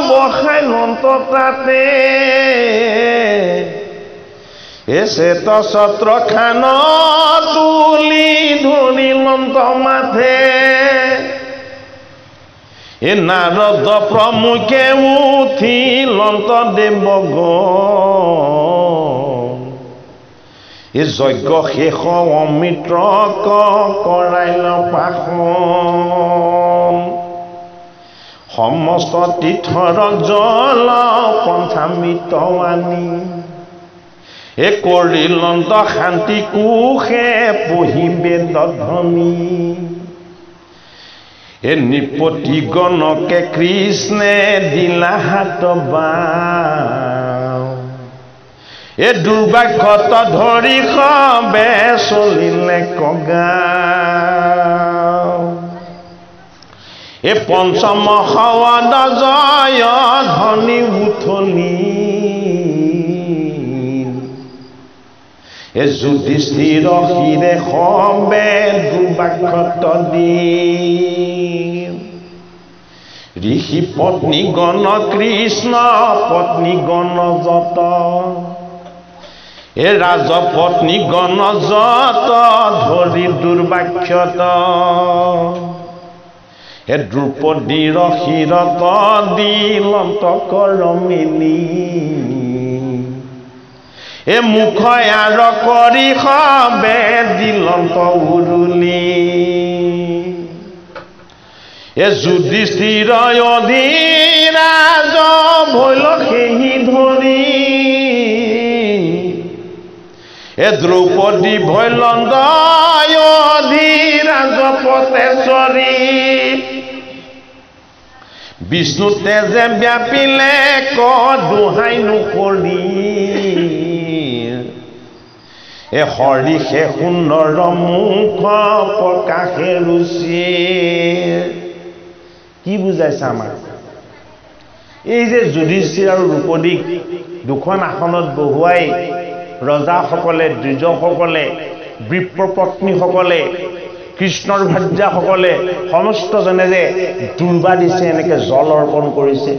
বসাই লন্ত তাতে এ শ্বেত ছত্ৰ খান তুলি ধৰি লন্ত মাথে এ নাৰদ প্ৰমুখে উঠি লন্ত দেৱগণ এ যজ্ঞ শেষ অমিত্ৰক কৰাইল পাখন সমস্ত তীৰ্থৰ জল পঞ্চামৃত আনি এ কৰি লন্ত শান্তি কোষে পঢ়িবে ধ্বনি এ নৃপতি গণকে কৃষ্ণে দিলা হাত বাওঁ এ দুৰ্ভাগ্যত ধৰি সবে চলিলে কগাওঁ এ পঞ্চম সৱদ জয় ধনী উঠলি এ যুধিষ্ঠিৰ শিৰে সবে দুৰ্ভাগ্যত দি ঋষি পত্নী গণ কৃষ্ণ পত্নী গণ যত এ ৰাজপত্নী গণ যত ধৰি দুৰ্ভাগ্যত এ দ্ৰৌপদীৰ শিৰত দি লন্ত কৰ মিলি এ মুখ আৰ কৰি সবে দিলন্ত উৰুলি এ যুধিষ্ঠিৰ অধীৰাজ ভৈল সেই ধৰি এ দ্ৰৌপদী ভৈলন্দ অধীৰাজ পতেশ্বৰী বিষ্ণু তেজে ব্যাপিলে ক দোহাই নুকৰি এ হৰিষে সুন্দৰ মুখ প্ৰকাশে ৰুচি কি বুজাইছে আমাৰ এই যে যুধিষ্ঠিৰ আৰু দ্ৰৌপদীক দুখন আসনত বহুৱাই ৰজাসকলে দ্বিজসকলে বিপ্ৰপত্নীসকলে কৃষ্ণৰ ভাৰ্যাসকলে সমস্তজনে যে দুৰ্বা দিছে এনেকে জল অৰ্পণ কৰিছে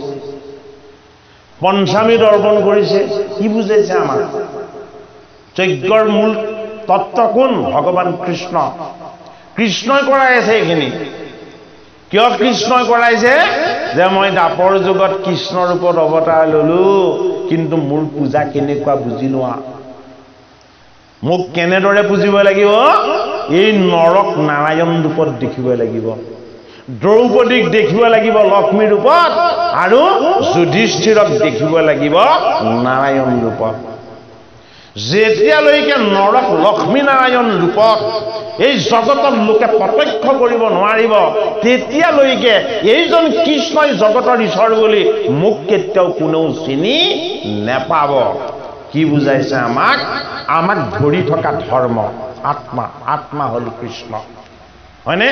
পঞ্চামৃত অৰ্পণ কৰিছে কি বুজাইছে আমাৰ যজ্ঞৰ মূল তত্ত্ব কোন ভগৱান কৃষ্ণ কৃষ্ণই কৰাই আছে এইখিনি কিয় কৃষ্ণই কৰাইছে যে মই দাপৰ যুগত কৃষ্ণৰ ৰূপত অৱতাৰ ললো কিন্তু মোৰ পূজা কেনেকুৱা বুজি লোৱা মোক কেনেদৰে পুজিব লাগিব এই নৰক নাৰায়ণ ৰূপত দেখিব লাগিব দ্ৰৌপদীক দেখিব লাগিব লক্ষ্মী ৰূপত আৰু যুধিষ্ঠিৰক দেখিব লাগিব নাৰায়ণ ৰূপত যেতিয়ালৈকে নৰক লক্ষ্মী নাৰায়ণ ৰূপত এই জগতৰ লোকে প্ৰত্যক্ষ কৰিব নোৱাৰিব তেতিয়ালৈকে এইজন কৃষ্ণই জগতৰ ঈশ্বৰ বুলি মোক কেতিয়াও কোনেও চিনি নেপাব কি বুজাইছে আমাক ধৰি থকা ধৰ্ম আত্মা হল কৃষ্ণ হয়নে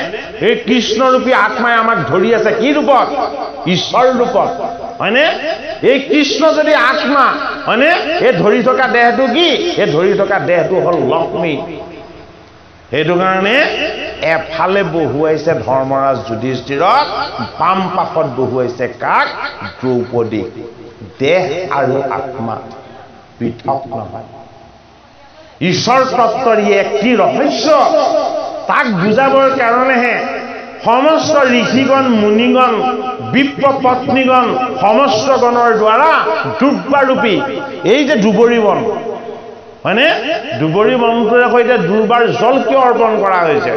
এই কৃষ্ণৰূপী আত্মাই আমাক ধৰি আছে কি ৰূপত ঈশ্বৰ ৰূপত হয়নে এই কৃষ্ণ যদি আত্মা হয়নে এই ধৰি থকা দেহটো কি এই ধৰি থকা দেহটো হল লক্ষ্মী সেইটো কাৰণে এফালে বহুৱাইছে ধৰ্মৰাজ যুধিষ্ঠিৰক বাম পাশত বহুৱাইছে কাক দ্ৰৌপদী দেহ আৰু আত্মা পৃথক নহয় ঈশ্বৰ তত্ত্বৰ এক কি ৰহস্য তাক বুজাবৰ কাৰণেহে সমস্ত ঋষিগণ মুনিগণ বিপ্ৰ পত্নীগণ সমস্ত গণৰ দ্বাৰা দুৰ্বাৰূপী এই যে দুবৰি বন হয়নে দুবৰি বনটোৰ সৈতে দুবাৰ জল কিয় অৰ্পণ কৰা হৈছে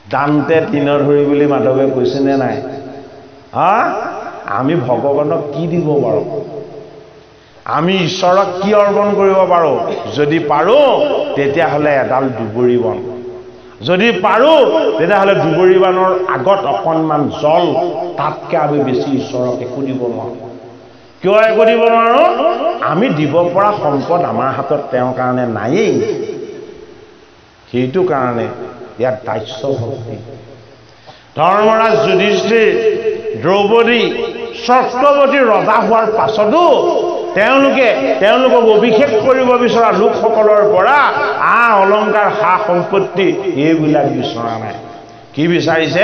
দান্তে তিনৰ ধৰি বুলি মাধৱে কৈছে নে নাই আমি ভগৱানক কি দিব পাৰো আমি ঈশ্বৰক কি অৰ্পণ কৰিব পাৰো যদি পাৰো তেতিয়াহলে এডাল দুবৰি বন যদি পাৰো তেতিয়াহলে দুবৰি বনৰ আগত অকণমান জল তাতকে আমি বেছি ঈশ্বৰক একো দিব নোৱাৰো কিয় একো দিব নোৱাৰো আমি দিব পৰা সম্পদ আমাৰ হাতত তেওঁৰ কাৰণে নায়েই সেইটো কাৰণে ইয়াত দাস্য ভক্তি ধৰ্মৰাজ যুধিষ্ঠিৰ দ্ৰৌপদী চক্ৰৱৰ্তী ৰজা হোৱাৰ পাছতো তেওঁলোকক অভিষেক কৰিব বিচৰা লোকসকলৰ পৰা অলংকাৰ সা সম্পত্তি এইবিলাক বিচৰা নাই কি বিচাৰিছে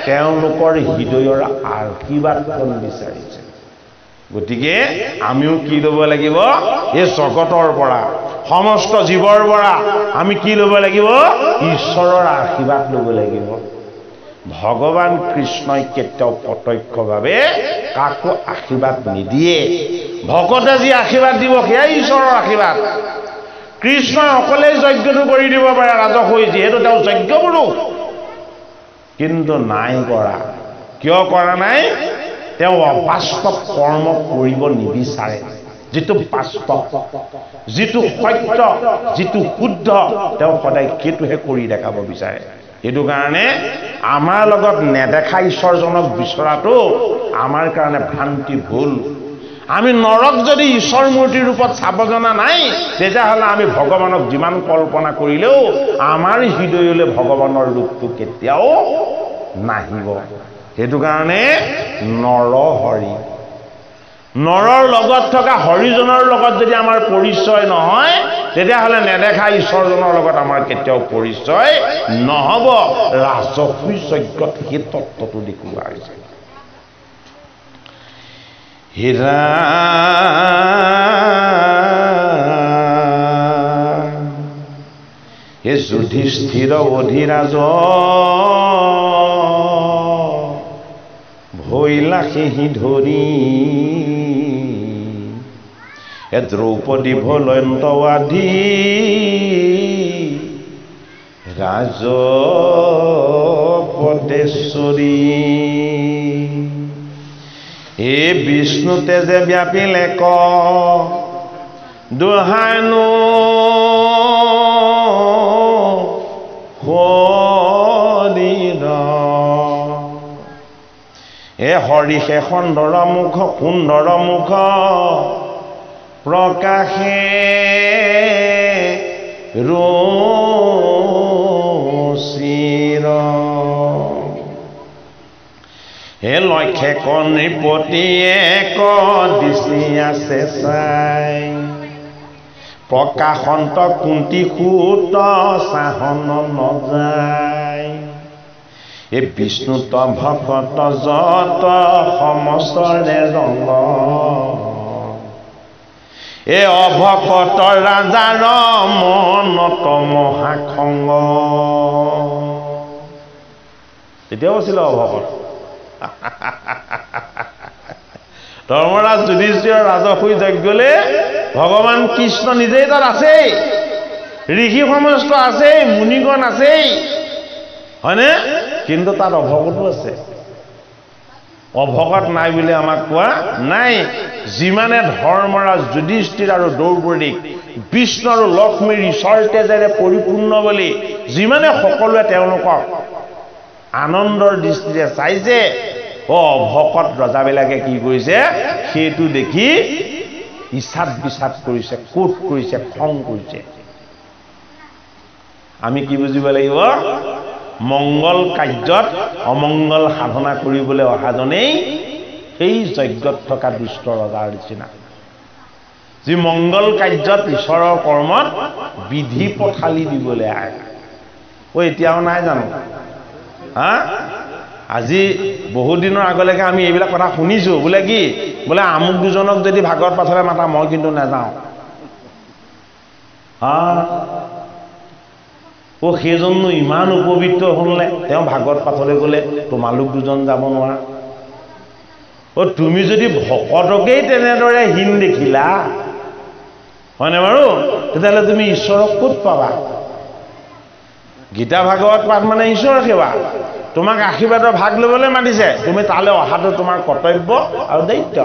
তেওঁলোকৰ হৃদয়ৰ আশীৰ্বাদখন বিচাৰিছে গতিকে আমিও কি ল'ব লাগিব এই জগতৰ পৰা সমস্ত জীৱৰ পৰা আমি কি ল'ব লাগিব ঈশ্বৰৰ আশীৰ্বাদ ল'ব লাগিব ভগৱান কৃষ্ণই কেতিয়াও প্ৰত্যক্ষভাৱে কাকো আশীৰ্বাদ নিদিয়ে ভকতে যি আশীৰ্বাদ দিব সেয়াই ঈশ্বৰৰ আশীৰ্বাদ কৃষ্ণই অকলেই যজ্ঞটো কৰি দিব পাৰে ৰাজহ হৈ যিহেতু তেওঁ যজ্ঞ পুৰুষ কিন্তু নাই কৰা কিয় কৰা নাই তেওঁ অবাস্তৱ কৰ্ম কৰিব নিবিচাৰে যিটো বাস্তৱ যিটো সত্য যিটো শুদ্ধ তেওঁ সদায় সেইটোহে কৰি দেখাব বিচাৰে সেইটো কাৰণে আমাৰ লগত নেদেখা ঈশ্বৰজনক বিচৰাটো আমাৰ কাৰণে ভ্ৰান্তি ভুল আমি নৰক যদি ঈশ্বৰ মূৰ্তিৰ ৰূপত চাব জনা নাই তেতিয়াহ'লে আমি ভগৱানক যিমান কল্পনা কৰিলেও আমাৰ হৃদয়লৈ ভগৱানৰ ৰূপটো কেতিয়াও নাহিব সেইটো কাৰণে নৰহৰি নৰৰ লগত থকা হৰিজনৰ লগত যদি আমাৰ পৰিচয় নহয় তেতিয়াহ'লে নেদেখা ঈশ্বৰজনৰ লগত আমাৰ কেতিয়াও পৰিচয় নহব ৰাজসী যজ্ঞত সেই তত্ত্বটো দেখুওৱা হৈছে হীৰা হে যুধিষ্ঠিৰ অধিৰাজ ভৈলা সেহি ধৰি এ দ্ৰৌপদী ভলন্তৱাধি ৰাজ পদেশ্বৰী এ বিষ্ণু তেজে ব্যাপিলে ক দোহানো হৰিৰ এ হৰিষে সুন্দৰ মুখ প্ৰকাশে ৰুচিৰ হে লক্ষ্যে নৃপতিয়ে ক দৃষ্টি আছে চাই প্ৰকাশন্ত কুন্তি সুত চাহন নযায় এ বিষ্ণুত ভকত যত সমস্তৰে ৰঙ এ অভকত ৰাজাৰ মনত মহাখংগ তেতিয়াও আছিলে অভকত ধৰ্মৰাজ যুধিষ্ঠিৰ ৰাজসী যজ্ঞলে ভগৱান কৃষ্ণ নিজেই তাত আছেই ঋষি সমস্ত আছেই মুনিগণ আছেই হয়নে কিন্তু তাত অভকতো আছে অভকত নাই বুলি আমাক কোৱা নাই যিমানে ধৰ্মৰাজ যুধিষ্ঠিৰ আৰু দ্ৰৌপদীক বিষ্ণু আৰু লক্ষ্মীৰ ঈশ্বৰ তেজেৰে পৰিপূৰ্ণ বুলি যিমানে সকলোৱে তেওঁলোকক আনন্দৰ দৃষ্টিৰে চাইছে অভকত ৰজাবিলাকে কি কৰিছে সেইটো দেখি ইচ্ছাত বিচাত কৰিছে কোট কৰিছে খং কৰিছে আমি কি বুজিব লাগিব মংগল কাৰ্যত অমংগল সাধনা কৰিবলৈ অহাজনেই সেই যজ্ঞত থকা দুষ্ট ৰজাৰ নিচিনা, যি মংগল কাৰ্যত ঈশ্বৰৰ কৰ্মত বিধি পথালি দিবলৈ আহে। এতিয়াও নাই জানো? হা, আজি বহুত দিনৰ আগলৈকে আমি এইবিলাক কথা শুনিছো, বোলে কি, বোলে আমুক দুজনক যদি ভাগৱত পাঠলৈ মাতা মই কিন্তু নাযাওঁ। সেইজনো ইমান উপবিত্ৰ হ'লনে, তেওঁ ভাগৱত পাঠলৈ গ'লে তোমালোক দুজন যাব নোৱাৰা? তুমি যদি ভকতকেই তেনেদৰে হীন দেখিলা, হয়নে বাৰু? তেতিয়াহ'লে তুমি ঈশ্বৰক ক'ত পাবা? গীতা ভাগৱত পাঠ মানে ঈশ্বৰৰ সেৱা। তোমাক আশীৰ্বাদৰ ভাগ ল'বলৈ মাতিছে, তুমি তালৈ অহাটো তোমাৰ কৰ্তব্য আৰু দায়িত্ব।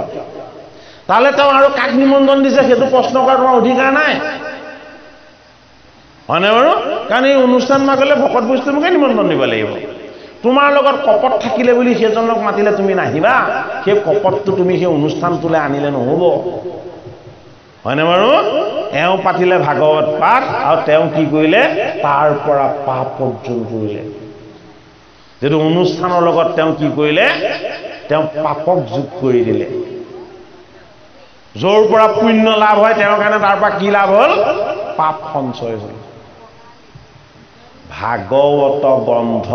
তালৈ তেওঁ আৰু কাক নিমন্ত্ৰণ দিছে সেইটো প্ৰশ্ন কৰাৰ তোমাৰ অধিকাৰ নাই, হয়নে বাৰু? কাৰণ এই অনুষ্ঠান ভাগলৈ ভকত বৈষ্ণৱকে নিমন্ত্ৰণ দিব লাগিব। তোমাৰ লগত কপট থাকিলে বুলি সেইজনক মাতিলে তুমি নাহিবা, সেই কপটটো তুমি সেই অনুষ্ঠানটোলৈ আনিলে নহ'ব, হয়নে বাৰু? এওঁ পাতিলে ভাগৱত পাঠ আৰু তেওঁ কি কৰিলে, তাৰ পৰা পাপ অৰ্জন কৰিলে। যিটো অনুষ্ঠানৰ লগত তেওঁ কি কৰিলে, তেওঁ পাপক যোগ কৰি দিলে। য'ৰ পৰা পুণ্য লাভ হয় তেওঁৰ কাৰণে তাৰ পৰা কি লাভ হ'ল, পাপ সঞ্চয় হ'ল। ভাগৱত গ্ৰন্থ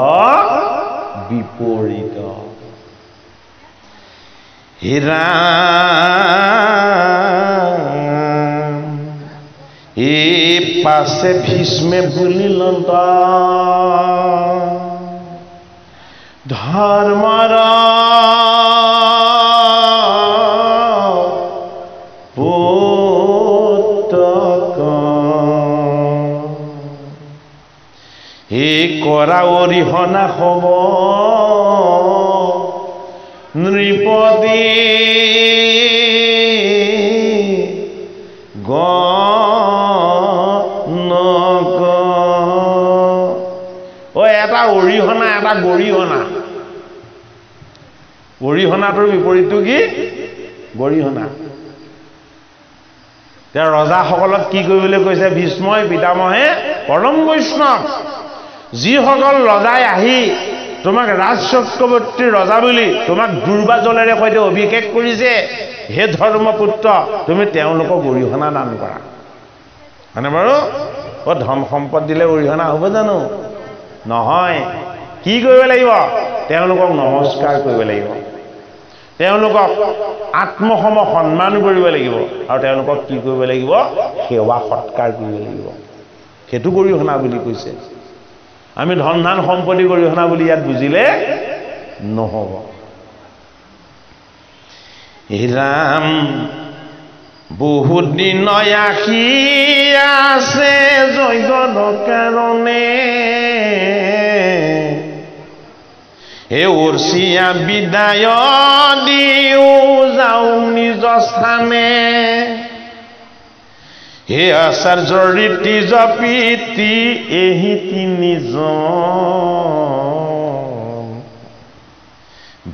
বিপৰীত। এই পাছে ভীষ্মে বুলিল ধৰ্মৰ পুতক এই কৰা অৰিহণা হ'ব নৃপতি এটা অৰিহণা, এটা গৰিহণা। অৰিহণাটোৰ বিপৰীতটো কি? গৰিহণা। তেওঁ ৰজাসকলক কি কৰিবলৈ কৈছে ভীষ্মই পিতামহে পৰম বৈষ্ণৱ, যিসকল ৰজাই আহি তোমাক ৰাজ চক্ৰৱৰ্তীৰ ৰজা বুলি তোমাক দুৰ্বাজলেৰে সৈতে অভিষেক কৰিছে, হে ধৰ্মপুত্ৰ তুমি তেওঁলোকক অৰিহণা দান কৰা, হয়নে বাৰু? ধন সম্পদ দিলে অৰিহণা হ'ব জানো? নহয়। কি কৰিব লাগিব? তেওঁলোকক নমস্কাৰ কৰিব লাগিব, তেওঁলোকক আত্মসম সন্মান কৰিব লাগিব, আৰু তেওঁলোকক কি কৰিব লাগিব? সেৱা সৎকাৰ কৰিব লাগিব। সেইটো গৰিহণা বুলি কৈছে। আমি ধন ধান সম্পত্তি গৰিহণা বুলি ইয়াত বুজিলে নহ'ব। ৰাম বহুত দিন আহি আছে যজ্ঞৰ কাৰণে, হে উৰ্চিয়া বিদায় দিও যাওঁ নিজ স্থানে, হে আচাৰ্য ৰীতি জপিতি এহি তিনিজন,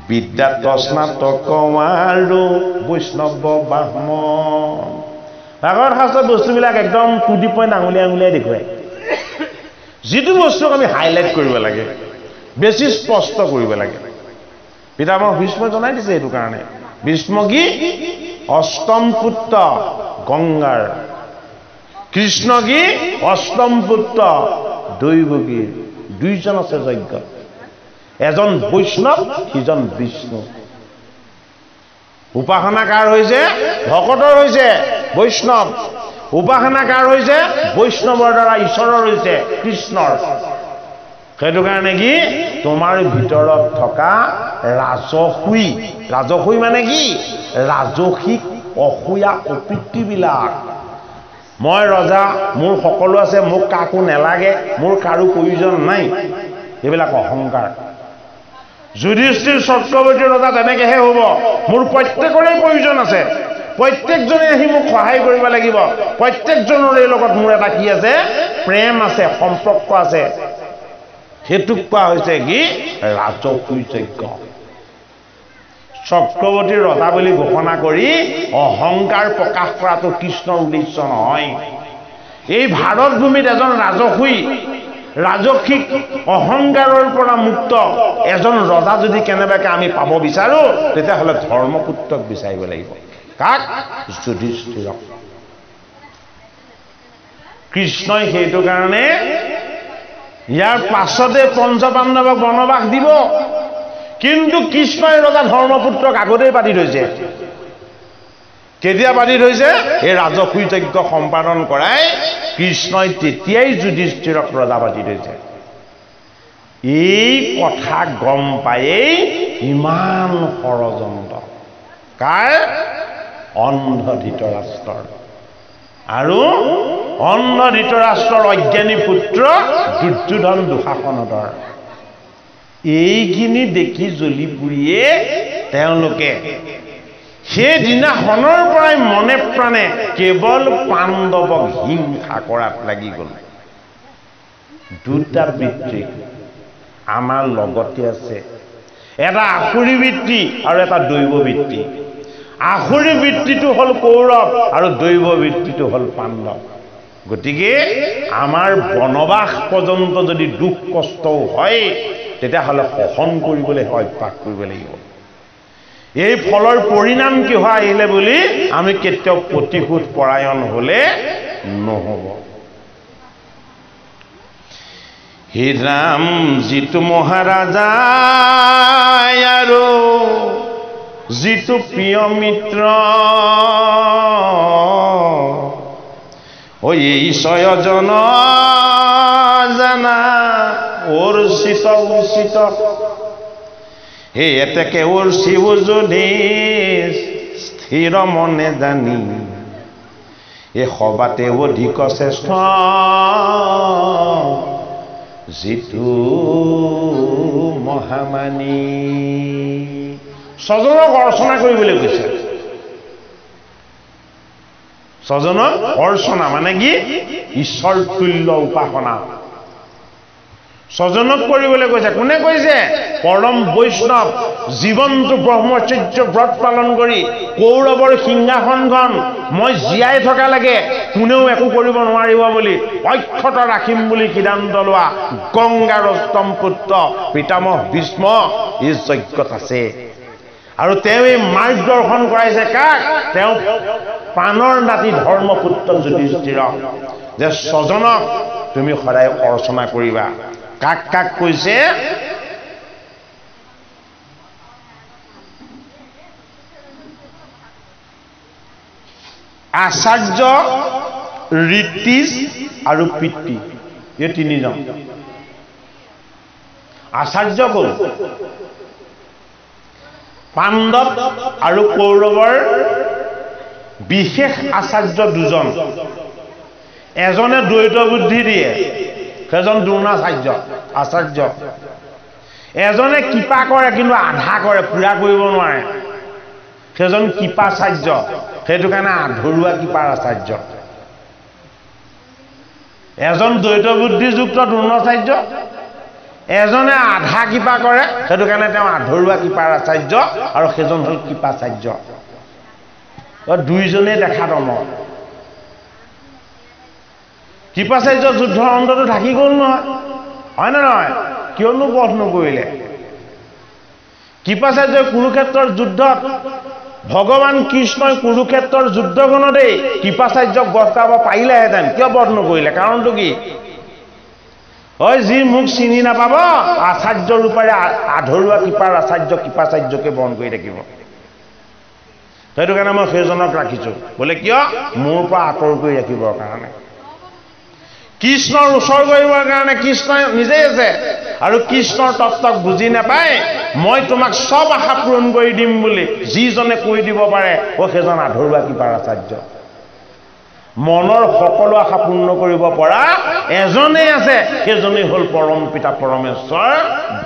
বিদ্যাত স্নাতক আৰু বৈষ্ণৱ ব্ৰাহ্মণ। ভাগৱত শাস্ত্ৰৰ বস্তুবিলাক একদম টু দি পইণ্ট আঙুলিয়াই আঙুলিয়াই দেখুৱায়। যিটো বস্তুক আমি হাইলাইট কৰিব লাগে, বেছি স্পষ্ট কৰিব লাগে, পিতামহ ভীষ্মই জনাই দিছে। এইটো কাৰণে ভীষ্ম কি? অষ্টম পুত্ৰ গংগাৰ। কৃষ্ণ কি? অষ্টম পুত্ৰ দৈৱকীৰ। দুইজন আছে যজ্ঞ, এজন বৈষ্ণৱ, সিজন বিষ্ণু। উপাসনা কাৰ হৈছে? ভকতৰ হৈছে বৈষ্ণৱ। উপাসনা কাৰ হৈছে? বৈষ্ণৱৰ দ্বাৰা ঈশ্বৰৰ হৈছে কৃষ্ণৰ। সেইটো কাৰণে কি? তোমাৰ ভিতৰত থকা ৰাজসুই, ৰাজসুই মানে কি? ৰাজসিক অসূয়া অপৃত্তিবিলাক। মই ৰজা, মোৰ সকলো আছে, মোক কাকো নেলাগে, মোৰ কাৰো প্ৰয়োজন নাই, এইবিলাক অহংকাৰ। যুধিষ্ঠিৰ চক্ৰৱৰ্তী ৰজা তেনেকেহে হ'ব। মোৰ প্ৰত্যেকৰে প্ৰয়োজন আছে, প্ৰত্যেকজনে আহি মোক সহায় কৰিব লাগিব, প্ৰত্যেকজনৰে লগত মোৰ এটা কি আছে? প্ৰেম আছে, সম্পৰ্ক আছে। সেইটোক কোৱা হৈছে কি? ৰাজসুই যজ্ঞ। চক্ৰৱৰ্তীৰ ৰজা বুলি ঘোষণা কৰি অহংকাৰ প্ৰকাশ কৰাটো কৃষ্ণৰ উদ্দেশ্য নহয়। এই ভাৰত ভূমিত এজন ৰাজসুই ৰাজসিক অহংকাৰৰ পৰা মুক্ত এজন ৰজা যদি কেনেবাকৈ আমি পাব বিচাৰোঁ তেতিয়াহ'লে ধৰ্মপুত্ৰক বিচাৰিব লাগিব কাক যুধিষ্ঠিৰক কৃষ্ণই সেইটো কাৰণে ইয়াৰ পাছতে পঞ্চপাণ্ডৱক বনবাস দিব কিন্তু কৃষ্ণই ৰজা ধৰ্মপুত্ৰক আগতেই পাতি থৈছে কেতিয়া পাতি থৈছে এই ৰাজসুই যজ্ঞ সম্পাদন কৰাই কৃষ্ণই তেতিয়াই যুধিষ্ঠিৰক ৰজা পাতি থৈছে এই কথা গম পায়েই ইমান ষড়যন্ত্ৰ কাৰ অন্ধ ধৃতৰাষ্ট্ৰৰ আৰু অন্ধ ধৃতৰাষ্ট্ৰৰ অজ্ঞানী পুত্ৰ দুৰ্যোধন দুঃশাসনৰ এইখিনি দেখি জ্বলি পুৰিয়ে তেওঁলোকে সেইদিনাখনৰ পৰাই মনে প্ৰাণে কেৱল পাণ্ডৱক হিংসা কৰাত লাগি গ'ল দুটা বৃত্তি আমাৰ লগতে আছে এটা আসুৰী বৃত্তি আৰু এটা দৈৱ বৃত্তি আসুৰী বৃত্তিটো হ'ল কৌৰৱ আৰু দৈৱ বৃত্তিটো হ'ল পাণ্ডৱ গতিকে আমাৰ বনবাস পৰ্যন্ত যদি দুখ কষ্টও হয় তেতিয়াহ'লে সহন কৰিবলৈ অভ্যাস কৰিব লাগিব এই ফলৰ পৰিণাম কি হয় আহিলে বুলি আমি কেতিয়াও প্ৰতিশোধ পৰায়ণ হ'লে নহ'ব হে ৰাম যিটো মহাৰাজা আৰু যিটো প্ৰিয় মিত্ৰ ঐ এই ছয়জন জানা অৰ্চিত উচিত হে এতেকে অৰ্চিব যদি স্থিৰ মনে জানি এই সবাতে অধিক শ্ৰেষ্ঠ যিটো মহামানী ছজনক অৰ্চনা কৰিবলৈ কৈছে ছজনক অৰ্চনা মানে কি ঈশ্বৰ তুল্য উপাসনা ছজনক কৰিবলৈ কৈছে কোনে কৈছে পৰম বৈষ্ণৱ জীৱনটো ব্ৰহ্মচৰ্য ব্ৰত পালন কৰি কৌৰৱৰ সিংহাসনখন মই জীয়াই থকা লাগে কোনেও একো কৰিব নোৱাৰিব বুলি অক্ষত ৰাখিম বুলি সিদ্ধান্ত লোৱা গংগাৰ অষ্টম পুত্ৰ পিতামহ ভীষ্ম এই যজ্ঞত আছে আৰু তেওঁ এই মাৰ্গ দৰ্শন কৰাইছে কাক তেওঁ প্ৰাণৰ নাতি ধৰ্মপুত্ৰ যুধিষ্ঠিৰক যে ছজনক তুমি সদায় অৰ্চনা কৰিবা কাক কাক কৈছে আচাৰ্য ঋতিজ আৰু পিতৃ এই তিনিজন আচাৰ্য কোন পাণ্ডৱ আৰু কৌৰৱৰ বিশেষ আচাৰ্য দুজন এজনে দ্বৈত বুদ্ধি দিয়ে সেইজন দ্ৰোণাচাৰ্য আচাৰ্য এজনে কৃপা কৰে কিন্তু আধা কৰে পুৰা কৰিব নোৱাৰে সেইজন কৃপাচাৰ্য সেইটো কাৰণে আধৰুৱা কৃপাৰ আচাৰ্য এজন দ্বৈত বুদ্ধিযুক্ত দ্ৰোণাচাৰ্য এজনে আধা কৃপা কৰে সেইটো কাৰণে তেওঁ আধৰুৱা কৃপাৰ আচাৰ্য আৰু সেইজন হ'ল কৃপাচাৰ্য দুইজনে দেখা দমৰ কৃপাচাৰ্য যুদ্ধৰ অন্ততো থাকি গ'ল নহয় হয় নে নহয় কিয়নো বধ নকৰিলে কৃপাচাৰ্যই কুৰুক্ষেত্ৰৰ যুদ্ধত ভগৱান কৃষ্ণই কুৰুক্ষেত্ৰৰ যুদ্ধখনতেই কৃপাচাৰ্যক বধ কৰাব পাৰিলেহেঁতেন কিয় বধ নকৰিলে কাৰণটো কি হয় যি মোক চিনি নাপাব আচাৰ্য ৰূপেৰে আধৰুৱা কৃপাৰ আচাৰ্য কৃপাচাৰ্যকে বৰণ কৰি থাকিব সেইটো কাৰণে মই সেইজনক ৰাখিছোঁ বোলে কিয় মোৰ পৰা আঁতৰ কৰি ৰাখিবৰ কাৰণে কৃষ্ণৰ ওচৰ কৰিবৰ কাৰণে কৃষ্ণ নিজেই আছে আৰু কৃষ্ণৰ তত্ত্বক বুজি নাপায় মই তোমাক সব আশা পূৰণ কৰি দিম বুলি যিজনে কৈ দিব পাৰে সেইজন আধৰুৱা কৃপাৰ আচাৰ্য মনৰ সকলো আশা পূৰ্ণ কৰিব পৰা এজনেই আছে সেইজনেই হ'ল পৰম পিতা পৰমেশ্বৰ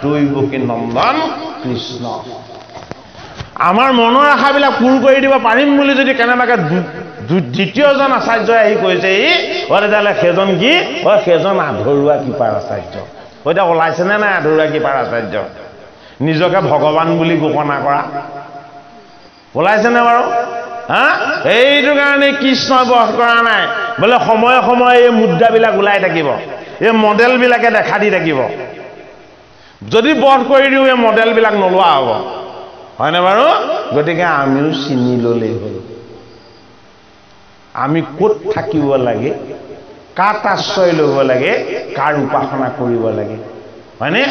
দৈৱকী নন্দন কৃষ্ণ আমাৰ মনৰ আশাবিলাক পূৰ কৰি দিব পাৰিম বুলি যদি কেনেবাকৈ দ্বিতীয়জন আচাৰ্যই আহি কৈছে তেতিয়াহ'লে সেইজন কি সেইজন আধৰুৱা কৃপাৰ আচাৰ্য এতিয়া ওলাইছেনে নাই আধৰুৱা কৃপাৰ আচাৰ্য নিজকে ভগৱান বুলি ঘোষণা কৰা ওলাইছেনে বাৰু হা এইটো কাৰণে কৃষ্ণই বধ কৰা নাই বোলে সময়ে সময়ে এই মুদ্ৰাবিলাক ওলাই থাকিব এই মডেলবিলাকে দেখা দি থাকিব যদি বধ কৰি দিওঁ এই মডেলবিলাক নলোৱা হ'ব হয়নে বাৰু গতিকে আমিও চিনি ল'লেই হ'ল আমি ক'ত থাকিব লাগে কাত আশ্ৰয় ল'ব লাগে কাৰ উপাসনা কৰিব লাগে হয়নে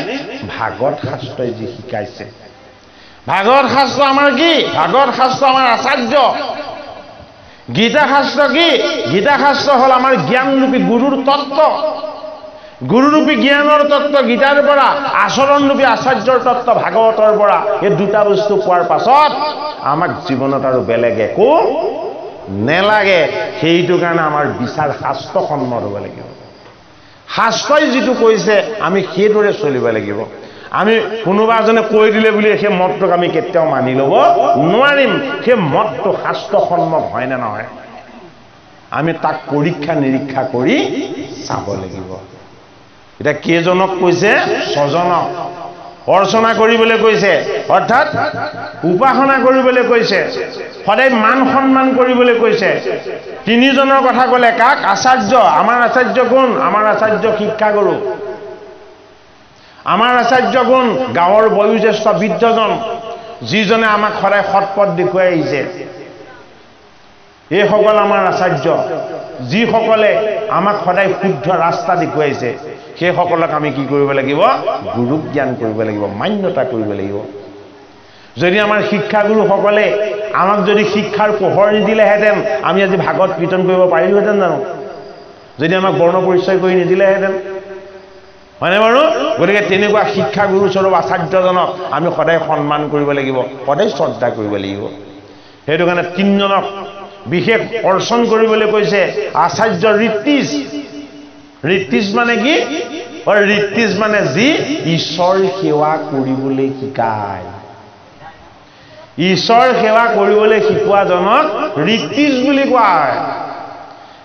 ভাগৱত শাস্ত্ৰই যি শিকাইছে ভাগৱত শাস্ত্ৰ আমাৰ কি ভাগৱত শাস্ত্ৰ আমাৰ আচাৰ্য গীতা শাস্ত্ৰ কি গীতা শাস্ত্ৰ হ'ল আমাৰ জ্ঞানৰূপী গুৰুৰ তত্ত্ব গুৰুৰূপী জ্ঞানৰ তত্ত্ব গীতাৰ পৰা আচৰণৰূপী আচাৰ্যৰ তত্ত্ব ভাগৱতৰ পৰা এই দুটা বস্তু পোৱাৰ পাছত আমাক জীৱনত আৰু বেলেগ একো নেলাগে সেইটো কাৰণে আমাৰ বিচাৰ শাস্ত্ৰসন্মত হ'ব লাগিব শাস্ত্ৰই যিটো কৈছে আমি সেইদৰে চলিব লাগিব আমি কোনোবা এজনে কৈ দিলে বুলি সেই মতটোক আমি কেতিয়াও মানি ল'ব নোৱাৰিম সেই মতটো শাস্ত্ৰসন্মত হয় নে নহয় আমি তাক পৰীক্ষা নিৰীক্ষা কৰি চাব লাগিব এটা কেইজনক কৈছে ছজনক অৰ্চনা কৰিবলৈ কৈছে অৰ্থাৎ উপাসনা কৰিবলৈ কৈছে সদায় মান সন্মান কৰিবলৈ কৈছে তিনিজনৰ কথা ক'লে কাক আচাৰ্য আমাৰ আচাৰ্য কোন আমাৰ আচাৰ্য শিক্ষাগুৰু আমাৰ আচাৰ্য কোন গাঁৱৰ বয়োজ্যেষ্ঠ বৃদ্ধজন যিজনে আমাক সদায় সৎপথ দেখুৱাই আহিছে এইসকল আমাৰ আচাৰ্য যিসকলে আমাক সদায় শুদ্ধ ৰাস্তা দেখুৱাইছে সেইসকলক আমি কি কৰিব লাগিব গুৰুক জ্ঞান কৰিব লাগিব মান্যতা কৰিব লাগিব যদি আমাৰ শিক্ষাগুৰুসকলে আমাক যদি শিক্ষাৰ পোহৰ নিদিলেহেঁতেন আমি আজি ভাগৱত কীৰ্তন কৰিব পাৰিলোহেঁতেন জানো যদি আমাক বৰ্ণ পৰিচয় কৰি নিদিলেহেঁতেন হয়নে বাৰু গতিকে তেনেকুৱা শিক্ষাগুৰুস্বৰূপ আচাৰ্যজনক আমি সদায় সন্মান কৰিব লাগিব সদায় শ্ৰদ্ধা কৰিব লাগিব সেইটো কাৰণে তিনিজনক বিশেষ অৰ্চন কৰিবলৈ কৈছে আচাৰ্য ঋত্বিজ ঋত্বিজ মানে কি ঋত্বিজ মানে যি ঈশ্বৰ সেৱা কৰিবলৈ শিকায় ঈশ্বৰ সেৱা কৰিবলৈ শিকোৱাজনক ঋত্বিজ বুলি কোৱা হয়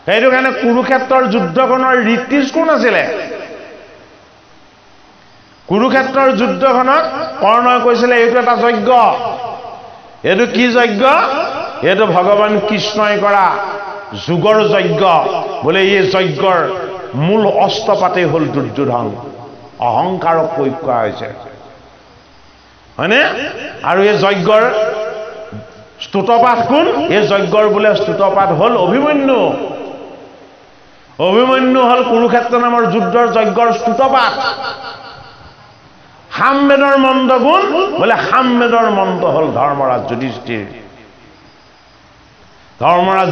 সেইটো কাৰণে কুৰুক্ষেত্ৰৰ যুদ্ধখনৰ ঋত্বিজ কোন আছিলে কুৰুক্ষেত্ৰৰ যুদ্ধখনক কৰ্ণই কৈছিলে এইটো এটা যজ্ঞ এইটো কি যজ্ঞ এইটো ভগৱান কৃষ্ণই কৰা যুগৰ যজ্ঞ বোলে এই যজ্ঞৰ মূল অস্ত্ৰপাতেই হ'ল দুৰ্যোধন অহংকাৰক প্ৰয়োগ কৰা হৈছে হয়নে আৰু এই যজ্ঞৰ স্তুতপাঠ কোন এই যজ্ঞৰ বোলে স্তুতপাঠ হ'ল অভিমন্যু অভিমন্যু হ'ল কুৰুক্ষেত্ৰ নামৰ যুদ্ধৰ যজ্ঞৰ স্তুতপাঠ সামবেদৰ মন্ত্ৰ কোন বোলে সামবেদৰ মন্ত্ৰ হ'ল ধৰ্মৰাজ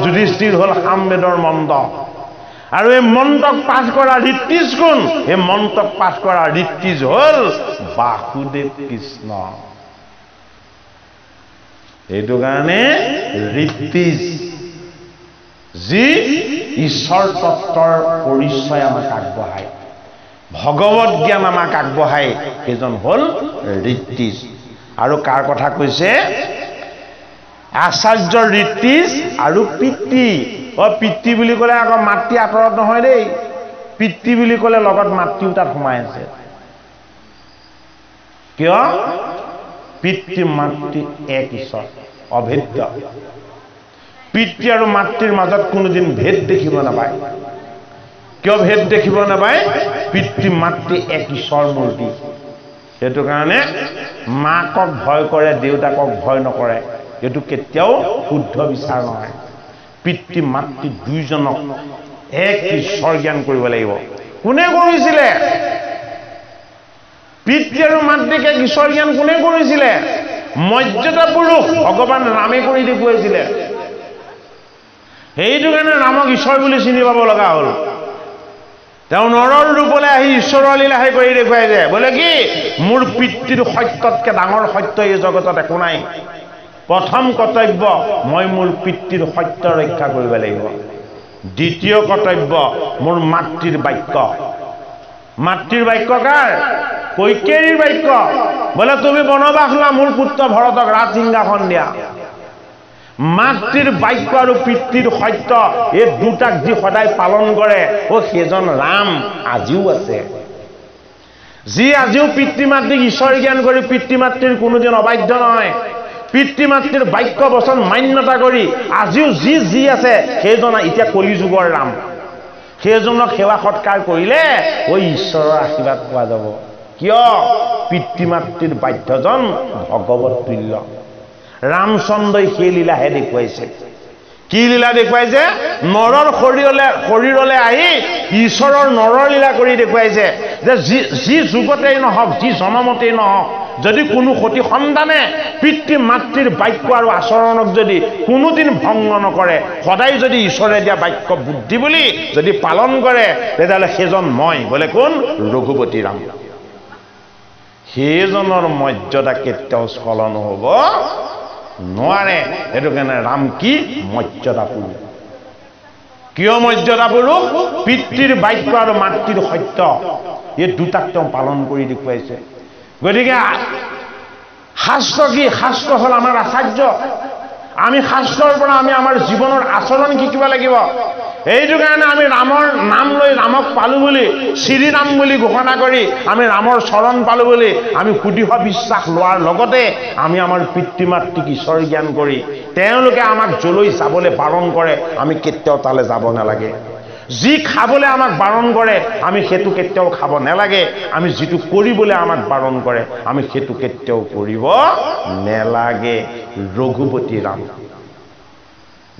যুধিষ্ঠিৰ হ'ল সামবেদৰ মন্ত্ৰ আৰু এই মন্ত্ৰক পাঠ কৰা ঋত্বিজ কোন এই মন্ত্ৰক পাঠ কৰা ঋত্বিজ হ'ল বাসুদেৱ কৃষ্ণ এইটো কাৰণে ঋত্বিজ যি ঈশ্বৰ তত্ত্বৰ পৰিচয় আমাক আগবঢ়ায় ভগৱত জ্ঞান আমাক আগবঢ়ায় সেইজন হ'ল ঋত্বিজ আৰু কাৰ কথা কৈছে আচাৰ্য ঋত্বিজ আৰু পিতৃ পিতৃ বুলি ক'লে আকৌ মাতৃ আঁতৰত নহয় দেই পিতৃ বুলি ক'লে লগত মাতৃও তাত সোমাই আছে কিয় পিতৃ মাতৃ এক ঈশ্বৰ অভেদ্য পিতৃ আৰু মাতৃৰ মাজত কোনোদিন ভেদ দেখিব নাপায় কিয় ভেদ দেখিব নাপায় পিতৃ মাতৃ এক ঈশ্বৰ মূৰ্তি সেইটো কাৰণে মাকক ভয় কৰে দেউতাকক ভয় নকৰে এইটো কেতিয়াও শুদ্ধ বিচাৰ নহয় পিতৃ মাতৃ দুইজনক এক ঈশ্বৰ জ্ঞান কৰিব লাগিব কোনে কৰিছিলে পিতৃ আৰু মাতৃক এক ঈশ্বৰ জ্ঞান কোনে কৰিছিলে মৰ্যাদা পুৰুষ ভগৱান ৰামে কৰি দেখুৱাইছিলে সেইটো কাৰণে ৰামক ঈশ্বৰ বুলি চিনি পাব লগা হ'ল তেওঁ নৰৰ ৰূপলৈ আহি ঈশ্বৰৰ লীলাহে কৰি দেখুৱাইছে বোলে কি মোৰ পিতৃৰ সত্যতকৈ ডাঙৰ সত্য এই জগতত একো নাই প্ৰথম কৰ্তব্য মই মোৰ পিতৃৰ সত্য ৰক্ষা কৰিব লাগিব দ্বিতীয় কৰ্তব্য মোৰ মাতৃৰ বাক্য কাৰ কৈকেয়ীৰ বাক্য বোলে তুমি বনবাস লোৱা মোৰ পুত্ৰ ভৰতক ৰাজসিংহাসন দিয়া মাতৃৰ বাক্য আৰু পিতৃৰ সত্য এই দুটাক যি সদায় পালন কৰে সেইজন ৰাম আজিও আছে যি আজিও পিতৃ মাতৃক ঈশ্বৰ জ্ঞান কৰি পিতৃ মাতৃৰ কোনোদিন অবাধ্য নহয় পিতৃ মাতৃৰ বাক্য বচন মান্যতা কৰি আজিও যি আছে সেইজন এতিয়া কলিযুগৰ ৰাম সেইজনক সেৱা সৎকাৰ কৰিলে ঐ ঈশ্বৰৰ আশীৰ্বাদ পোৱা যাব কিয় পিতৃ মাতৃৰ বাধ্যজন ভগৱত তুল্য ৰামচন্দ্ৰই সেই লীলাহে দেখুৱাইছে কি লীলা দেখুৱাইছে নৰৰ শৰীৰলৈ আহি ঈশ্বৰৰ নৰৰ লীলা কৰি দেখুৱাইছে যে যি যুগতেই নহওক যি জনমতেই নহওক যদি কোনো সতি সন্তানে পিতৃ মাতৃৰ বাক্য আৰু আচৰণক যদি কোনোদিন ভংগ নকৰে সদায় যদি ঈশ্বৰে দিয়া বাক্য বুদ্ধি বুলি যদি পালন কৰে তেতিয়াহ'লে সেইজন মই বোলে কোন ৰঘুপতি ৰাম সেইজনৰ মৰ্যাদা কেতিয়াও স্খলন হ'ব নোৱাৰে সেইটো কাৰণে ৰাম কি মৰ্যাদা পুৰুষ কিয় মৰ্যাদা পুৰুষ পিতৃৰ বাক্য আৰু মাতৃৰ সত্য এই দুটাক তেওঁ পালন কৰি দেখুৱাইছে গতিকে শাস্ত্ৰ কি শাস্ত্ৰ হ'ল আমাৰ আচাৰ্য আমি শাস্ত্ৰৰ পৰা আমি আমাৰ জীৱনৰ আচৰণ শিকিব লাগিব এইটো কাৰণে আমি ৰামৰ নাম লৈ ৰামক পালো বুলি শ্ৰীৰাম বুলি ঘোষণা কৰি আমি ৰামৰ চৰণ পালো বুলি আমি সুদৃঢ় বিশ্বাস লোৱাৰ লগতে আমি আমাৰ পিতৃ মাতৃক ঈশ্বৰ জ্ঞান কৰি তেওঁলোকে আমাক যলৈ যাবলৈ বাৰণ কৰে আমি কেতিয়াও তালৈ যাব নালাগে যি খাবলৈ আমাক বাৰণ কৰে আমি সেইটো কেতিয়াও খাব নালাগে আমি যিটো কৰিবলৈ আমাক বাৰণ কৰে আমি সেইটো কেতিয়াও কৰিব নালাগে ৰঘুপতি ৰাম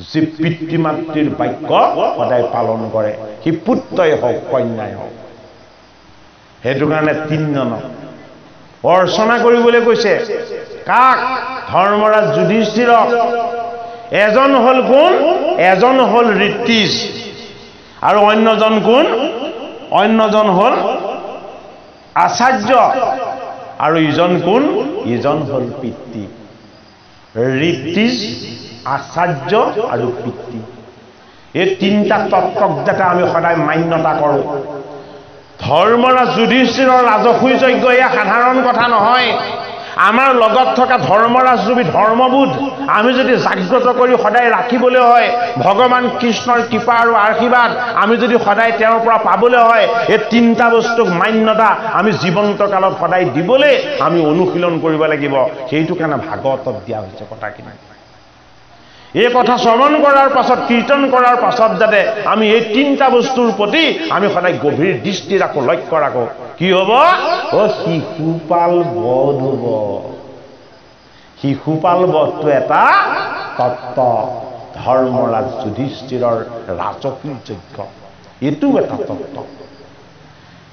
যি পিতৃ মাতৃৰ বাক্য সদায় পালন কৰে সি পুত্ৰই হওক কন্যাই হওক সেইটো কাৰণে তিনিজনক অৰ্চনা কৰিবলৈ কৈছে কাক ধৰ্মৰাজ যুধিষ্ঠিৰক এজন হ'ল কোন এজন হ'ল ঋত্বিজ আৰু অন্যজন কোন অন্যজন হ'ল আচাৰ্য আৰু ইজন কোন ইজন হ'ল পিতৃ ঋত্বিজ আচাৰ্য আৰু পিতৃ এই তিনিটা তত্ত্বক যাতে আমি সদায় মান্যতা কৰোঁ ধৰ্মৰাজ যুধিষ্ঠিৰৰ ৰাজসুই যজ্ঞ এয়া সাধাৰণ কথা নহয় আমাৰ লগত থকা ধৰ্মৰাজ ৰূপী ধৰ্মবোধ আমি যদি জাগ্ৰত কৰি সদায় ৰাখিবলৈ হয় ভগৱান কৃষ্ণৰ কৃপা আৰু আশীৰ্বাদ আমি যদি সদায় তেওঁৰ পৰা পাবলৈ হয় এই তিনিটা বস্তুক মান্যতা আমি জীৱন্ত কালত সদায় দিবলৈ আমি অনুশীলন কৰিব লাগিব সেইটো কাৰণে ভাগৱতত দিয়া হৈছে কথাখিনি এই কথা শ্ৰৱণ কৰাৰ পাছত কীৰ্তন কৰাৰ পাছত যাতে আমি এই তিনিটা বস্তুৰ প্ৰতি আমি সদায় গভীৰ দৃষ্টি ৰাখোঁ লক্ষ্য ৰাখোঁ কি হ'ব শিশুপাল বধ হ'ব শিশুপাল বধটো এটা তত্ত্ব ধৰ্মৰাজ যুধিষ্ঠিৰৰ ৰাজসুই যজ্ঞ এইটো এটা তত্ত্ব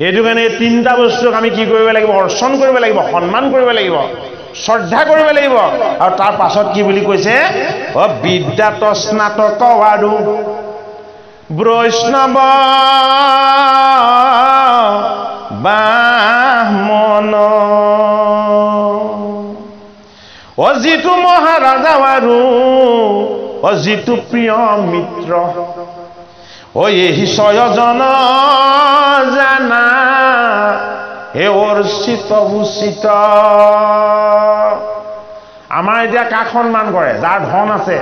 এইটো কাৰণে এই তিনিটা বস্তুক আমি কি কৰিব লাগিব অৰ্চন কৰিব লাগিব সন্মান কৰিব লাগিব শ্ৰদ্ধা কৰিব লাগিব আৰু তাৰ পাছত কি বুলি কৈছে বিদ্যাত স্নাতক আৰু বৈষ্ণৱ বামন যিটো মহাৰাজা আৰু যিটো প্ৰিয় মিত্ৰ এই ছয়জন জানা হে অৰ্চিত ভূষিত আমাৰ এতিয়া কাক সন্মান কৰে যাৰ ধন আছে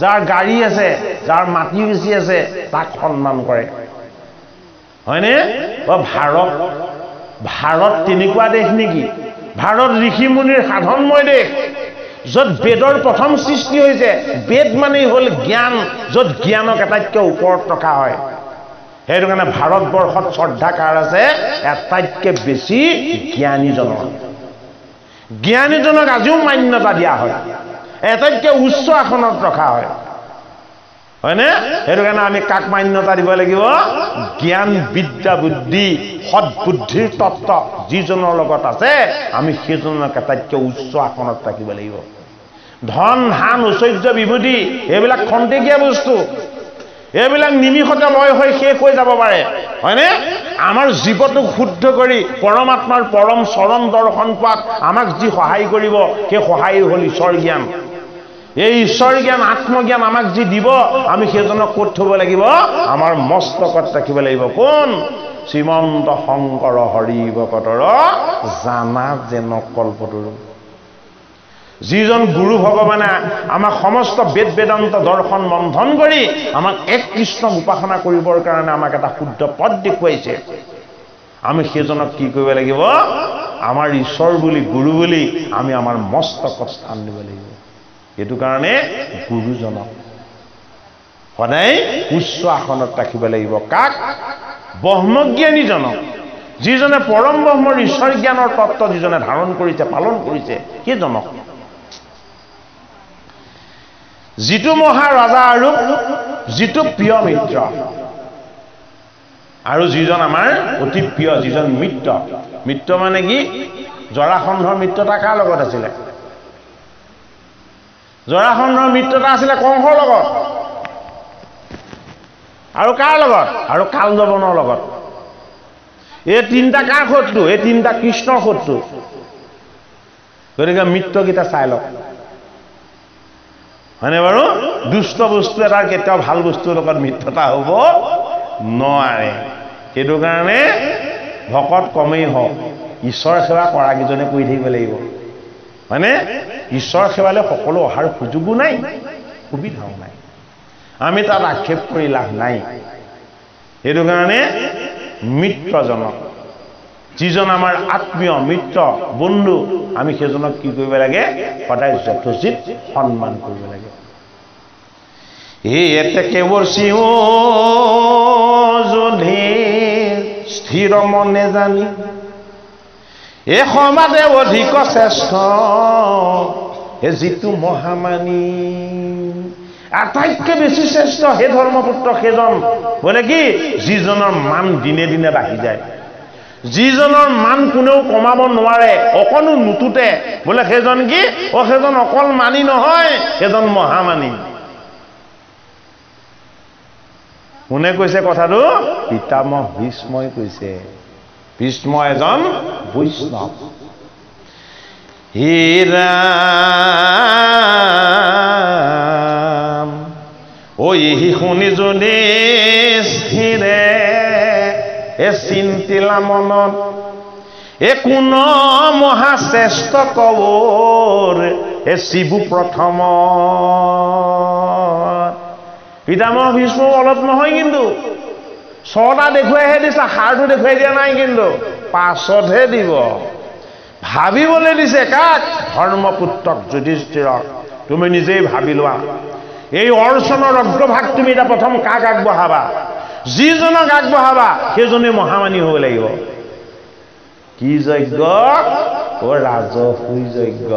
যাৰ গাড়ী আছে যাৰ মাটি বেছি আছে তাক সন্মান কৰে হয়নে ভাৰত তেনেকুৱা দেশ নেকি ভাৰত ঋষি মুনিৰ সাধনময় দেশ য'ত বেদৰ প্ৰথম সৃষ্টি হৈছে বেদ মানেই হ'ল জ্ঞান য'ত জ্ঞানক আটাইতকৈ ওপৰত ৰখা হয় সেইটো কাৰণে ভাৰতবৰ্ষত শ্ৰদ্ধা কাৰ আছে আটাইতকৈ বেছি জ্ঞানীজনক আজিও মান্যতা দিয়া হয় আটাইতকৈ উচ্চ আসনত ৰখা হয় হয়নে সেইটো কাৰণে আমি কাক মান্যতা দিব লাগিব জ্ঞান বিদ্যা বুদ্ধি সৎবুদ্ধিৰ তত্ত্ব যিজনৰ লগত আছে আমি সেইজনক আটাইতকৈ উচ্চ আসনত ৰাখিব লাগিব ধন ধান ঐশ্বৰ্য বিভূতি এইবিলাক খন্তেকীয়া বস্তু এইবিলাক নিমিষতে লয় হৈ শেষ হৈ যাব পাৰে হয়নে আমাৰ জীৱটোক শুদ্ধ কৰি পৰমাত্মাৰ পৰম চৰণ দৰ্শন পোৱাত আমাক যি সহায় কৰিব সেই সহায় হ'ল ঈশ্বৰ জ্ঞান এই ঈশ্বৰ জ্ঞান আত্মজ্ঞান আমাক যি দিব আমি সেইজনক ক'ত থ'ব লাগিব আমাৰ মস্তকত ৰাখিব লাগিব কোন শ্ৰীমন্ত শংকৰ হৰি ভকতৰ জানা যেন কল্পতৰু যিজন গুৰু ভগৱানে আমাক সমস্ত বেদ বেদান্ত দৰ্শন মন্থন কৰি আমাক এক কৃষ্ণক উপাসনা কৰিবৰ কাৰণে আমাক এটা শুদ্ধ পথ দেখুৱাইছে আমি সেইজনক কি কৰিব লাগিব আমাৰ ঈশ্বৰ বুলি গুৰু বুলি আমি আমাৰ মস্তকত স্থান দিব লাগিব এইটো কাৰণে গুৰুজনক সদায় উচ্চ আসনত ৰাখিব লাগিব কাক ব্ৰহ্মজ্ঞানীজনক যিজনে পৰম ব্ৰহ্মৰ ঈশ্বৰ জ্ঞানৰ তত্ত্ব যিজনে ধাৰণ কৰিছে পালন কৰিছে সেইজনক যিটো মহাৰাজা আৰু যিটো প্ৰিয় মিত্ৰ আৰু যিজন আমাৰ অতি প্ৰিয় যিজন মিত্ৰ মানে কি জৰাসন্ধৰ মিত্ৰতা কাৰ লগত আছিলে জৰাসন্ধৰ মিত্ৰতা আছিলে কংসৰ লগত আৰু কাৰ লগত আৰু কালযবনৰ লগত এই তিনিটা কাৰ শত্ৰু এই তিনিটা কৃষ্ণৰ শত্ৰু গতিকে মিত্ৰকেইটা চাই লওক হয়নে বাৰু দুষ্ট বস্তু এটাৰ কেতিয়াও ভাল বস্তুৰ লগত মিত্ৰতা হ'ব নোৱাৰে সেইটো কাৰণে ভকত কমেই হওক ঈশ্বৰ সেৱা কৰা কিজনে কৰি থাকিব লাগিব হয়নে ঈশ্বৰ সেৱালৈ সকলো অহাৰ সুযোগো নাই সুবিধাও নাই আমি তাত আক্ষেপ কৰি লাভ নাই সেইটো কাৰণে মিত্ৰজনক যিজন আমাৰ আত্মীয় মিত্ৰ বন্ধু আমি সেইজনক কি কৰিব লাগে সদায় যথোচিত সন্মান কৰিব লাগে এতে কেৱল সিও যদি স্থিৰ মনে জানি এই সমাজে অধিক শ্ৰেষ্ঠ এই যিটো মহামানী আটাইতকৈ বেছি শ্ৰেষ্ঠ সেই ধৰ্মপুত্ৰ সেইজন বোলে কি যিজনৰ মান দিনে দিনে বাঢ়ি যায় যিজনৰ মান কোনেও কমাব নোৱাৰে অকণো নুতুতে বোলে সেইজন কি সেইজন অকল মানি নহয় সেইজন মহামানী কোনে কৈছে কথাটো পিতামহ ভীষ্মই কৈছে ভীষ্ম এজন বৈষ্ণৱ হে ৰাম হি শুনি যদি স্থিৰে চিন্তিলা মনত কোন মহাশ্ৰেষ্ঠ কবৰ শিবু প্ৰথম পিতামহ ভীষ্ম অলপ নহয় কিন্তু ছটা দেখুৱাইহে দিছে সাৰটো দেখুৱাই দিয়া নাই কিন্তু পাছতহে দিব ভাবিবলৈ দিছে কাক ধৰ্মপুত্ৰক যুধিষ্ঠিৰক তুমি নিজেই ভাবি লোৱা এই অৰ্চনৰ অগ্ৰভাগ তুমি এটা প্ৰথম কাক আগবঢ়াবা যিজনক আগবঢ়াবা সেইজনে মহামানী হ'ব লাগিব কি যজ্ঞ ৰাজসুই যজ্ঞ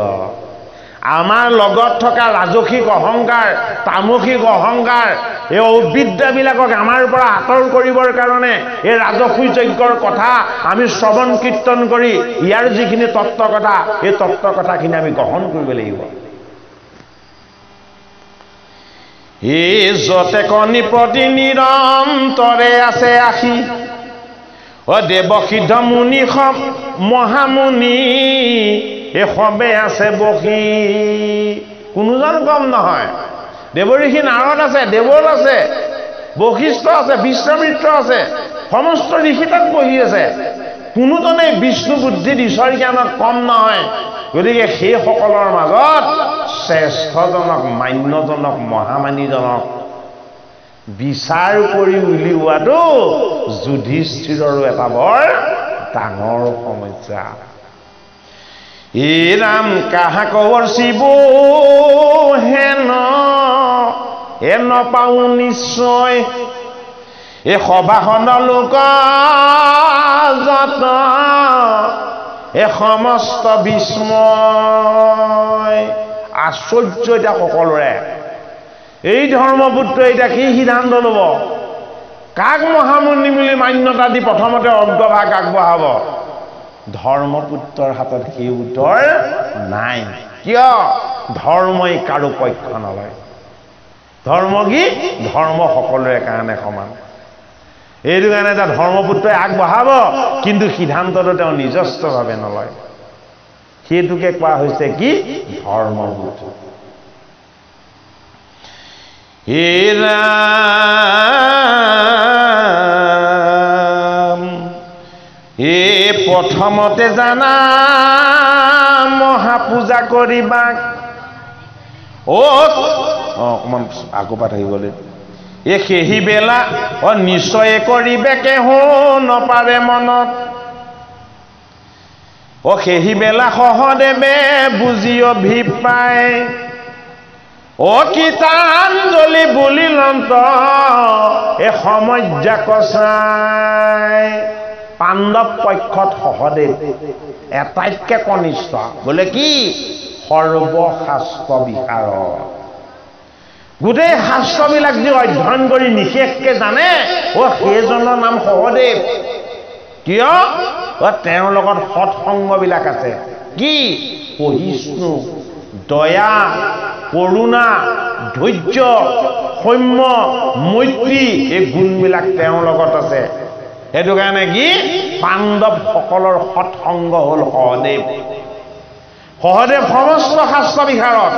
আমাৰ লগত থকা ৰাজসিক অহংকাৰ তামসিক অহংকাৰ এই অবিদ্যাবিলাকক আমাৰ পৰা আঁতৰ কৰিবৰ কাৰণে এই ৰাজসুই যজ্ঞৰ কথা আমি শ্ৰৱণ কীৰ্তন কৰি ইয়াৰ যিখিনি তত্ত্ব কথা এই তত্ত্ব কথাখিনি আমি গ্ৰহণ কৰিব লাগিব যতে কণি প্ৰতি নিৰন্তৰে আছে আশী দেৱসিদ্ধ মুনি মহামুনি এই সবে আছে বসি কোনোজন কম নহয় দেৱঋষি নাৰদ আছে দেৱল আছে বশিষ্ঠ আছে বিশ্বামিত্ৰ আছে সমস্ত ঋষি তাত বহি আছে কোনোজনেই বিষ্ণু বুদ্ধিত ঈশ্বৰ জ্ঞানত কম নহয় গতিকে সেইসকলৰ মাজত শ্ৰেষ্ঠজনক মান্যজনক মহামানীজনক বিচাৰ কৰি উলিওৱাটো যুধিষ্ঠিৰৰো এটা বৰ ডাঙৰ সমস্যা ৰাম কাহা কবৰ শিব হেন পাওঁ নিশ্চয় এই সভাখন লোক যত এই সমস্ত বিস্ময় আশ্চৰ্য এতিয়া সকলোৰে এই ধৰ্মপুত্ৰ এতিয়া কি সিদ্ধান্ত ল'ব কাক মহামুনি বুলি মান্যতা দি প্ৰথমতে অগ্ৰভাগ আগবঢ়াব ধৰ্মপুত্ৰৰ হাতত সেই উত্তৰ নাই কিয় ধৰ্মই কাৰো পক্ষ নলয় ধৰ্ম কি ধৰ্ম সকলোৰে কাৰণে সমান এইটো কাৰণে এটা ধৰ্মপুত্ৰই আগবঢ়াব কিন্তু সিদ্ধান্তটো তেওঁ নিজস্বভাৱে নলয় সেইটোকে কোৱা হৈছে কি ধৰ্মপুত্ৰ হে ৰাম প্ৰথমতে জানা মহাপূজা কৰিবা অকমান আকৌ পাঠ আহিবলৈ সেই বেলা নিশ্চয় কৰিবে কেহো নপাৰে মনত ও সেই বেলা সহদেৱে বুজি অভিপ্ৰায় ও কীৰ্তাঞ্জলি বুলিলন্ত এ সমজ্জা কচাই পাণ্ডৱ পক্ষত সহদেৱ এটাইতকে কনিষ্ঠ বোলে কি সৰ্বশাস্ত্ৰ বিশাৰদ গোটেই শাস্ত্ৰবিলাক যি অধ্যয়ন কৰি নিশেষকে জানে ও সেইজনৰ নাম সহদেৱ কিয় তেওঁৰ লগত সৎসংগবিলাক আছে কি সহিষ্ণু দয়া কৰুণা ধৈৰ্য সৌম্য মৈত্ৰী এই গুণবিলাক তেওঁৰ লগত আছে সেইটো কাৰণে কি পাণ্ডৱ সকলৰ সৎসংগ হ'ল সহদেৱ সহদেৱ সমস্ত শাস্ত্ৰ বিশাৰদ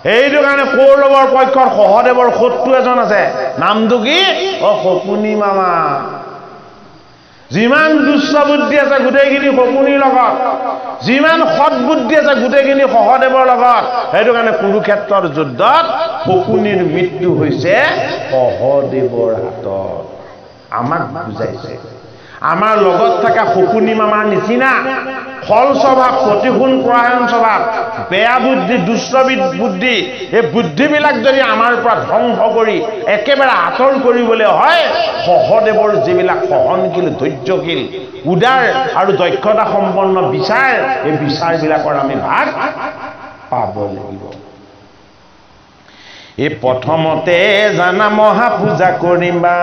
এইটো কাৰণে কৌৰৱৰ পক্ষত সহদেৱৰ শত্ৰু এজন আছে নামটো কি ও শকুনি মামা যিমান দুষ্ট বুদ্ধি আছে গোটেইখিনি শকুনিৰ লগত যিমান সৎ বুদ্ধি আছে গোটেইখিনি সহদেৱৰ লগত সেইটো কাৰণে কুৰুক্ষেত্ৰৰ যুদ্ধত শকুনিৰ মৃত্যু হৈছে সহদেৱৰ হাতত আমাক বুজাইছে আমাৰ লগত থকা শকুনি মামাৰ নিচিনা খল স্বভাৱ প্ৰতিকূল পৰায়ণ স্বভাৱ বেয়া বুদ্ধি দুষ্ট বুদ্ধি এই বুদ্ধিবিলাক যদি আমাৰ পৰা ধ্বংস কৰি একেবাৰে আঁতৰ কৰিবলৈ হয় সহদেৱৰ যিবিলাক সহনশীল ধৈৰ্যশীল উদাৰ আৰু দক্ষতা সম্পন্ন বিচাৰ এই বিচাৰবিলাকৰ আমি ভাগ পাব লাগিব এই প্ৰথমতে জানা মহাপূজা কৰিবা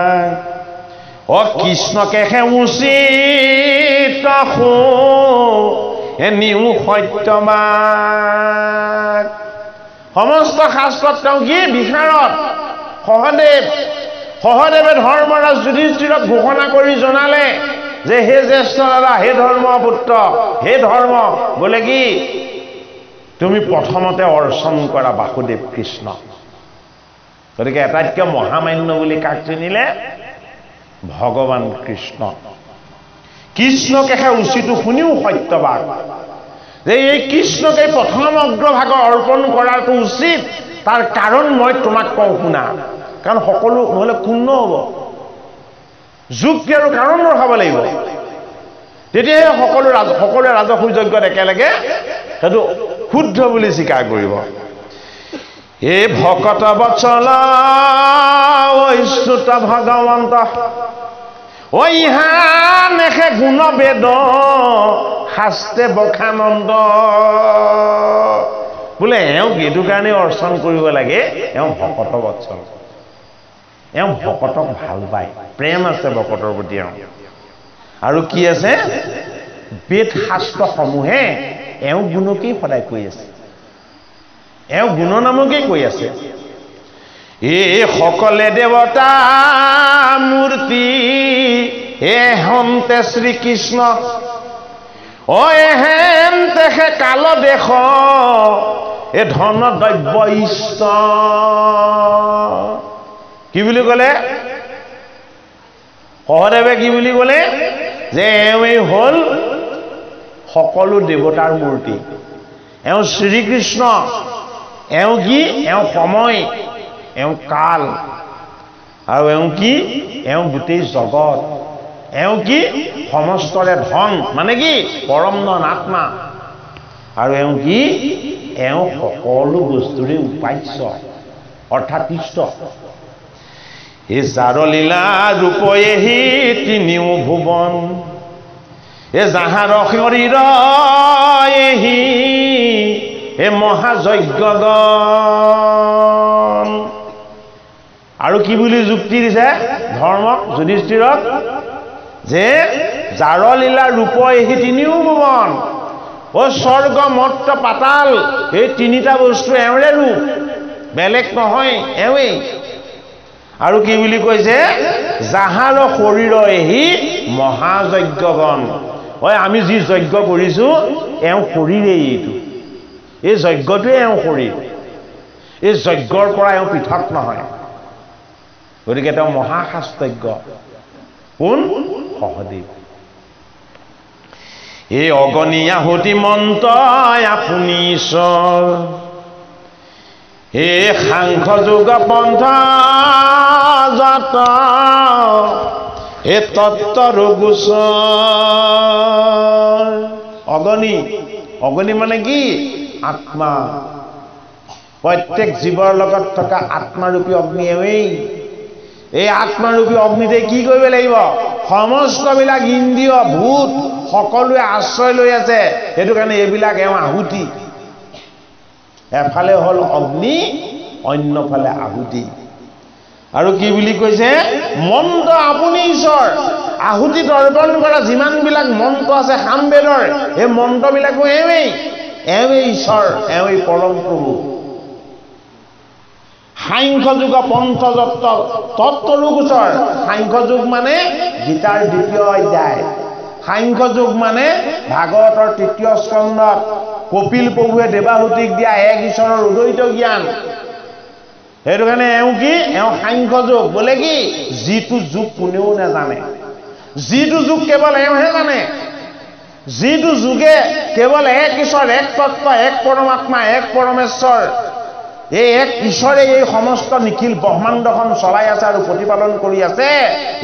ও কৃষ্ণকে হে উচিত এনিও সত্যবান সমস্ত শাস্ত্ৰত তেওঁ কি বিশাৰদ সহদেৱে ধৰ্মৰাজ যুধিষ্ঠিৰক ঘোষণা কৰি জনালে যে হে জ্যেষ্ঠ দাদা হে ধৰ্মপুত্ৰ হে ধৰ্ম বোলে কি তুমি প্ৰথমতে অৰ্চন কৰা বাসুদেৱ কৃষ্ণ গতিকে এটাতকৈ মহামান্য বুলি কাক চিনিলে ভগৱান কৃষ্ণ কৃষ্ণকে উচিত শুনিও সত্যবাদ যে এই কৃষ্ণকে প্ৰথম অগ্ৰভাগৰ অৰ্পণ কৰাটো উচিত তাৰ কাৰণ মই তোমাক কওঁ শুনা কাৰণ সকলো নহলে পূৰ্ণ হ'ব যুক্তি আৰু কাৰণ ৰখাব লাগিব তেতিয়াহে সকলোৱে ৰাজসূয় যজ্ঞত একেলগে সেইটো শুদ্ধ বুলি স্বীকাৰ কৰিব এ ভকত বৎসল ঐশ্ৰুত ভগৱন্ত ঐ ইহানেহে গুণ বেদ শাস্ত্ৰে বখানন্দ বোলে এওঁক এইটো কাৰণে অৰ্চন কৰিব লাগে এওঁ ভকত বৎসল এওঁ ভকতক ভাল পায় প্ৰেম আছে ভকতৰ প্ৰতি এওঁ আৰু কি আছে বেদ শাস্ত্ৰসমূহে এওঁ গুণকেই সদায় কৈ আছে এওঁ গুণনামকেই কৈ আছে এই সকলে দেৱতা মূৰ্তি এহন্তে শ্ৰীকৃষ্ণ ও এহেন্তে হে কাল দেশ এ ধন দ্ৰব্য ইষ্ট কি বুলি ক'লে সহদেৱে কি বুলি ক'লে যে এওঁই হ'ল সকলো দেৱতাৰ মূৰ্তি এওঁ শ্ৰীকৃষ্ণ এওঁ কি এওঁ সময় এওঁ কাল আৰু এওঁ কি এওঁ গোটেই জগত এওঁ কি সমস্তৰে ধন মানে কি পৰম ধন আত্মা আৰু এওঁ কি এওঁ সকলো বস্তুৰে উপাস্য অৰ্থাৎ ইষ্ট এই যাৰ লীলা ৰূপয়েহি তিনিও ভুৱন এ যাহাৰ শৰীৰ এহি এ মহাযজ্ঞগণ আৰু কি বুলি যুক্তি দিছে ধৰ্মক যুধিষ্ঠিৰক যে যাৰ লীলা ৰূপ এহি তিনিও ভুৱন ও স্বৰ্গ মৰ্ত্য পাতাল এই তিনিটা বস্তু এওঁৰে ৰূপ বেলেগ নহয় এওঁই আৰু কি বুলি কৈছে যাহাৰ শৰীৰ এহি মহাযজ্ঞগণ ঐ আমি যি যজ্ঞ কৰিছো এওঁ শৰীৰেই এইটো এই যজ্ঞটোৱে এওঁ শৰীৰ এই যজ্ঞৰ পৰা এওঁ পৃথক নহয় গতিকে তেওঁ মহাশাস্ত্ৰজ্ঞ কোন সহদেৱ এই অগণি আহুতি মন্ত্ৰ আপুনি ঈশ্বৰ এই সাংখ্য যোগ পন্থ যত এই তত্ত্বৰ গোচৰ অগ্নি মানে কি আত্মা প্ৰত্যেক জীৱৰ লগত থকা আত্মাৰূপী অগ্নি এই আত্মাৰূপী অগ্নিতে কি কৰিব লাগিব সমস্তবিলাক ইন্দ্ৰিয় ভূত সকলোৱে আশ্ৰয় লৈ আছে সেইটো কাৰণে এইবিলাক আহুতি এফালে হল অগ্নি অন্যফালে আহুতি আৰু কি বুলি কৈছে মন্ত্ৰ আপুনি ঈশ্বৰ আহুতি অৰ্পণ কৰা যিমানবিলাক মন্ত্ৰ আছে সামবেদৰ এই মন্ত্ৰবিলাকো এওঁৱেই ঈশ্বৰ এওঁৱেই পৰম প্ৰভু সাংখ্য যুগ পঞ্চতত্ত্ব তত্ত্বৰো গোচৰ সাংখ্য যুগ মানে গীতাৰ ২য় অধ্যায় সাংখ্য যুগ মানে ভাগৱতৰ ৩য় স্কন্ধত কপিল প্ৰভুৱে দেৱাহুতিক দিয়া এক ঈশ্বৰৰ উদৈত জ্ঞান সেইটো কাৰণে এওঁ সাংখ্য যুগ বোলে কি যিটো যুগ কোনেও নাজানে যিটো যুগ কেৱল এওঁহে জানে যিটো যুগে কেৱল এক ঈশ্বৰ এক তত্ত্ব এক পৰমাত্মা এক পৰমেশ্বৰ এই এক ঈশ্বৰে এই সমস্ত নিখিল ব্ৰহ্মাণ্ডখন চলাই আছে আৰু প্ৰতিপালন কৰি আছে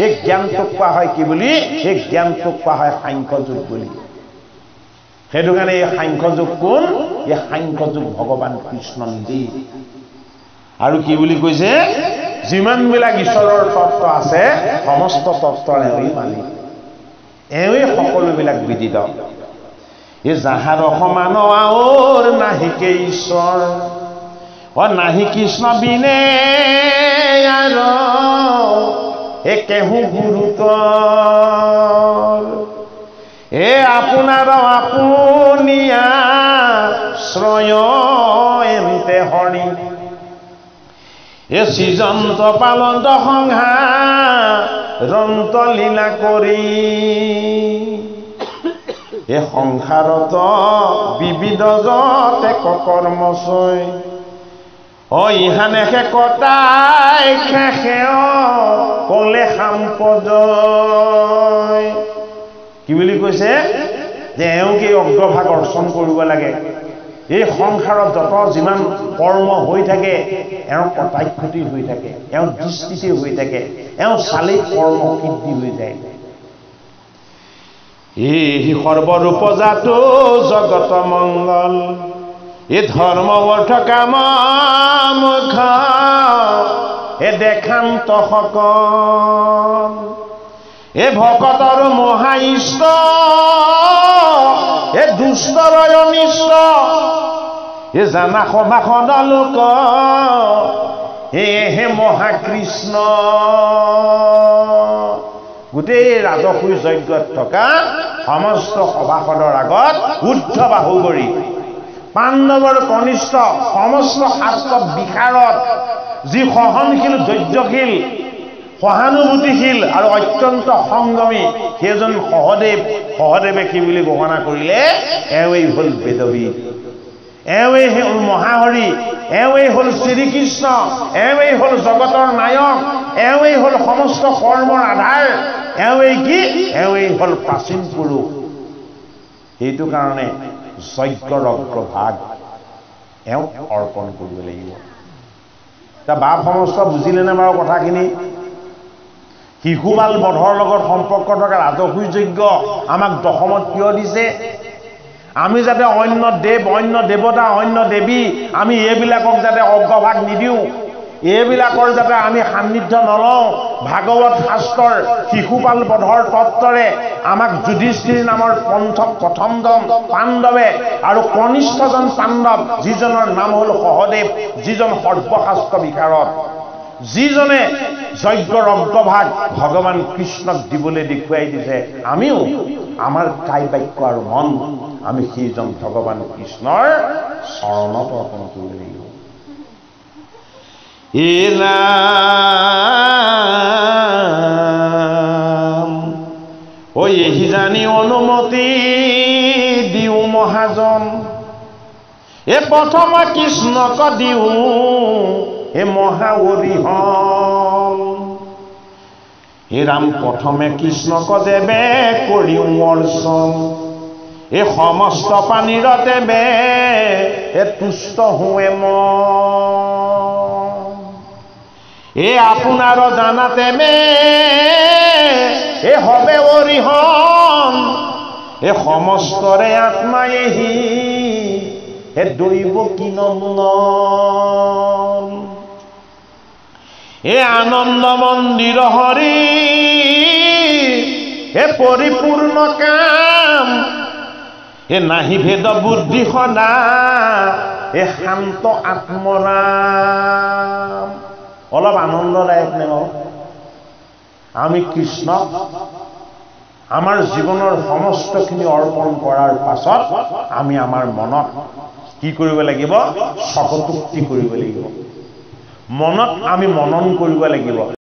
এই জ্ঞানটোক কোৱা হয় কি বুলি এই জ্ঞানটোক কোৱা হয় সাংখ্য যুগ বুলি সেইটো কাৰণে এই সাংখ্য যুগ কোন এই সাংখ্য যুগ ভগৱান কৃষ্ণ নিজেই আৰু কি বুলি কৈছে যিমানবিলাক ঈশ্বৰৰ তত্ত্ব আছে সমস্ত তত্ত্বৰ এওঁই মালিক এওঁই সকলোবিলাক বিদিত এই যাহাৰ সমান আওৰ নাহিকে ঈশ্বৰ নাহি কৃষ্ণ বিনে আৰ এ কেহু গুৰুতৰ এ আপোনাৰ আপুনিয়া শ্ৰয় এন্তে হৰি এ সৃজন্ত পালন্ত সংহাৰন্ত লীলা কৰি এ সংসাৰত বিবিধ যতে কৰ্মচয় ইহানেহে কটাই কলে সাম্পজয় কি বুলি কৈছে যে এওঁকে অগ্ৰভাগ অৰ্চন কৰিব লাগে এই সংসাৰত যত যিমান কৰ্ম হৈ থাকে এওঁ কটাক্ষতি হৈ থাকে এওঁ দৃষ্টিতে হৈ থাকে এওঁ চালেই কৰ্ম সিদ্ধি হৈ যায় এই সৰ্বৰূপজাত জগত মংগল এ ধৰ্ম অৰ্থ কাম মুখ এ দেখান্ত সকল এ ভকতৰ মহা ইষ্ট এ দুষ্টৰ অনিষ্ট এ জানা সভাখন লোক হে মহাকৃষ্ণ গোটেই ৰাজসুই যজ্ঞত থকা সমস্ত সভাসদৰ আগত ঊৰ্ধ্ববাহু কৰি পাণ্ডৱৰ কনিষ্ঠ সমস্ত শাস্ত্ৰ বিশাৰদ যি সহনশীল ধৈৰ্যশীল সহানুভূতিশীল আৰু অত্যন্ত সংযমী সেইজন সহদেৱে কি বুলি ঘোষণা কৰিলে এওঁই হল বেদবিদ এওঁই হল মহাহৰি এওঁই হল শ্ৰীকৃষ্ণ এওঁই হল জগতৰ নায়ক এওঁই হল সমস্ত কৰ্মৰ আধাৰ এওঁই কি এওঁই হল প্ৰাচীন পুৰুষ সেইটো কাৰণে যজ্ঞৰ অগ্ৰভাগ এওঁক অৰ্পণ কৰিব লাগিব বাপ সমস্ত বুজিলে নে বাৰু কথাখিনি শিশুপাল বধৰ লগত সম্পৰ্ক থকা ৰাজসুই যজ্ঞ আমাক দশমত কিয় দিছে আমি যাতে অন্য দেৱ অন্য দেৱতা অন্য দেৱী আমি এইবিলাকক যাতে অগ্ৰভাগ নিদিওঁ এইবিলাকৰ যাতে আমি সান্নিধ্য নলওঁ ভাগৱত শাস্ত্ৰৰ শিশুপাল বধৰ তত্ত্বৰে আমাক যুধিষ্ঠিৰ নামৰ প্ৰথমজন পাণ্ডৱে আৰু কনিষ্ঠজন পাণ্ডৱ যিজনৰ নাম হ'ল সহদেৱ যিজন সৰ্বশাস্ত্ৰ বিশাৰদ যিজনে যজ্ঞৰ অগ্ৰভাগ ভগৱান কৃষ্ণক দিবলৈ দেখুৱাই দিছে আমিও আমাৰ কাই বাক্য আৰু মন আমি সেইজন ভগৱান কৃষ্ণৰ চৰণত অৰ্পণ কৰিব লাগিব এহি জানি অনুমতি দিও মহাজন এ প্ৰথম কৃষ্ণক দিও এ মহাৱৰিহল হে ৰাম প্ৰথমে কৃষ্ণক দেৱে কৰিও অৰ্চন এ সমস্ত পানীৰ দেৱে এ তুষ্ট হুৱে এ আপোনাৰ জানাতে মে এ হবে অৰিহন এই সমস্তৰে আত্মায়েহি হে দৈব কি নন্দন এ আনন্দ মন্দিৰ হৰি হে পৰিপূৰ্ণ কাম হে নাহি ভেদ বুদ্ধি সদা হে শান্ত আত্মৰাম অলপ আনন্দদায়ক নে আমি কৃষ্ণক আমাৰ জীৱনৰ সমস্তখিনি অৰ্পণ কৰাৰ পাছত আমি আমাৰ মনত কি কৰিব লাগিব স্বকটোক্তি কৰিব লাগিব মনত আমি মনন কৰিব লাগিব